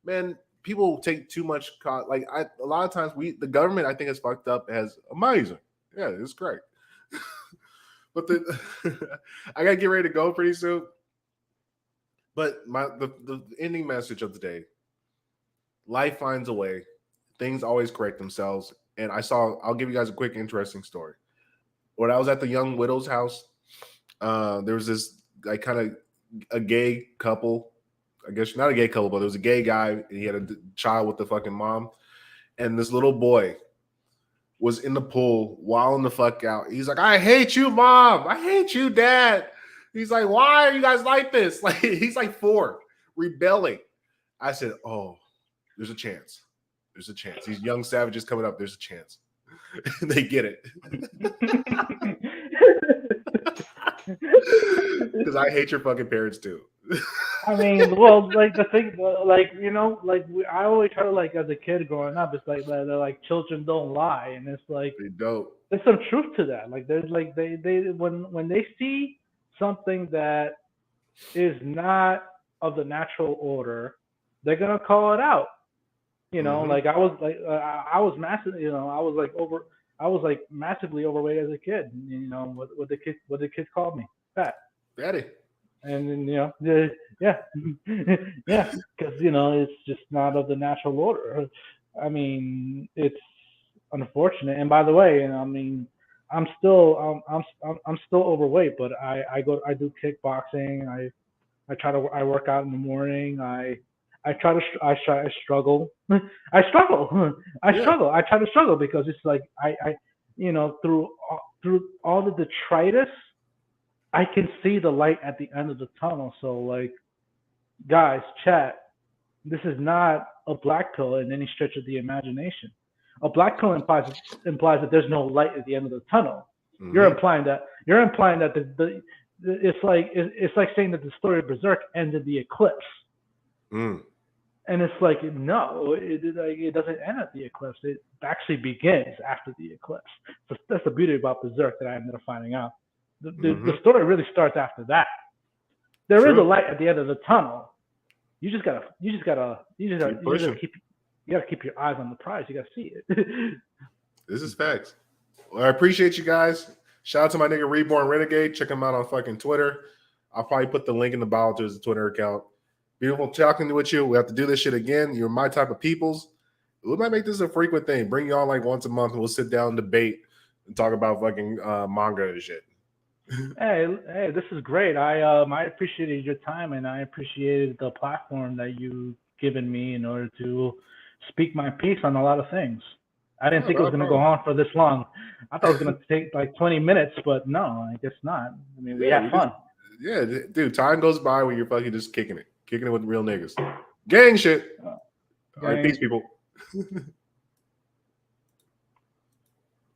man, people take too much. A lot of times the government I think is fucked up as amazing. Yeah, it's great. But I gotta get ready to go pretty soon. But the ending message of the day: life finds a way. Things always correct themselves. And I'll give you guys a quick, interesting story. When I was at the young widow's house, there was this like kind of a gay couple. I guess not a gay couple, but there was a gay guy. And he had a child with the fucking mom, and this little boy was in the pool, wilding the fuck out. He's like, "I hate you, mom. I hate you, dad." He's like, "Why are you guys like this?" Like he's like 4, rebelling. I said, "Oh, there's a chance. There's a chance. These young savages coming up. There's a chance." They get it. Because I hate your fucking parents too. I mean, well, like the thing, like I always heard like as a kid growing up, it's like they're like children don't lie, and it's like They don't. there's some truth to that. Like there's like they when they see something that is not of the natural order, they're gonna call it out. Like I was massive. I was like massively overweight as a kid. What the kids called me? Fat. Daddy. And then yeah, yeah, because it's just not of the natural order. I mean, it's unfortunate. And by the way, I mean, I'm still overweight, but I do kickboxing. I work out in the morning. I struggle. I struggle. I struggle. I try to struggle because it's like I through all the detritus, I can see the light at the end of the tunnel. So like, guys, chat. This is not a black pill in any stretch of the imagination. A black pill implies that there's no light at the end of the tunnel. Mm-hmm. You're implying that it's like saying that the story of Berserk ended the eclipse. Mm. And it's like, no, it doesn't end at the eclipse. It actually begins after the eclipse. So that's the beauty about Berserk that I ended up finding out. The story really starts after that. There is a light at the end of the tunnel. You just gotta keep your eyes on the prize. You gotta see it. This is facts. Well, I appreciate you guys. Shout out to my nigga Reborn Renegade. Check him out on fucking Twitter. I'll probably put the link in the bio to his Twitter account. Beautiful talking with you. We have to do this shit again. You're my type of peoples. We might make this a frequent thing. Bring you on like once a month and we'll sit down and debate and talk about fucking manga and shit. Hey, this is great. I appreciated your time and I appreciated the platform that you've given me in order to speak my piece on a lot of things. I didn't think it was going to go on for this long. I thought it was going to take like 20 minutes, but no, I guess not. I mean, we had fun. Dude, time goes by when you're fucking just kicking it with real niggas. Gang shit. All right, peace, people.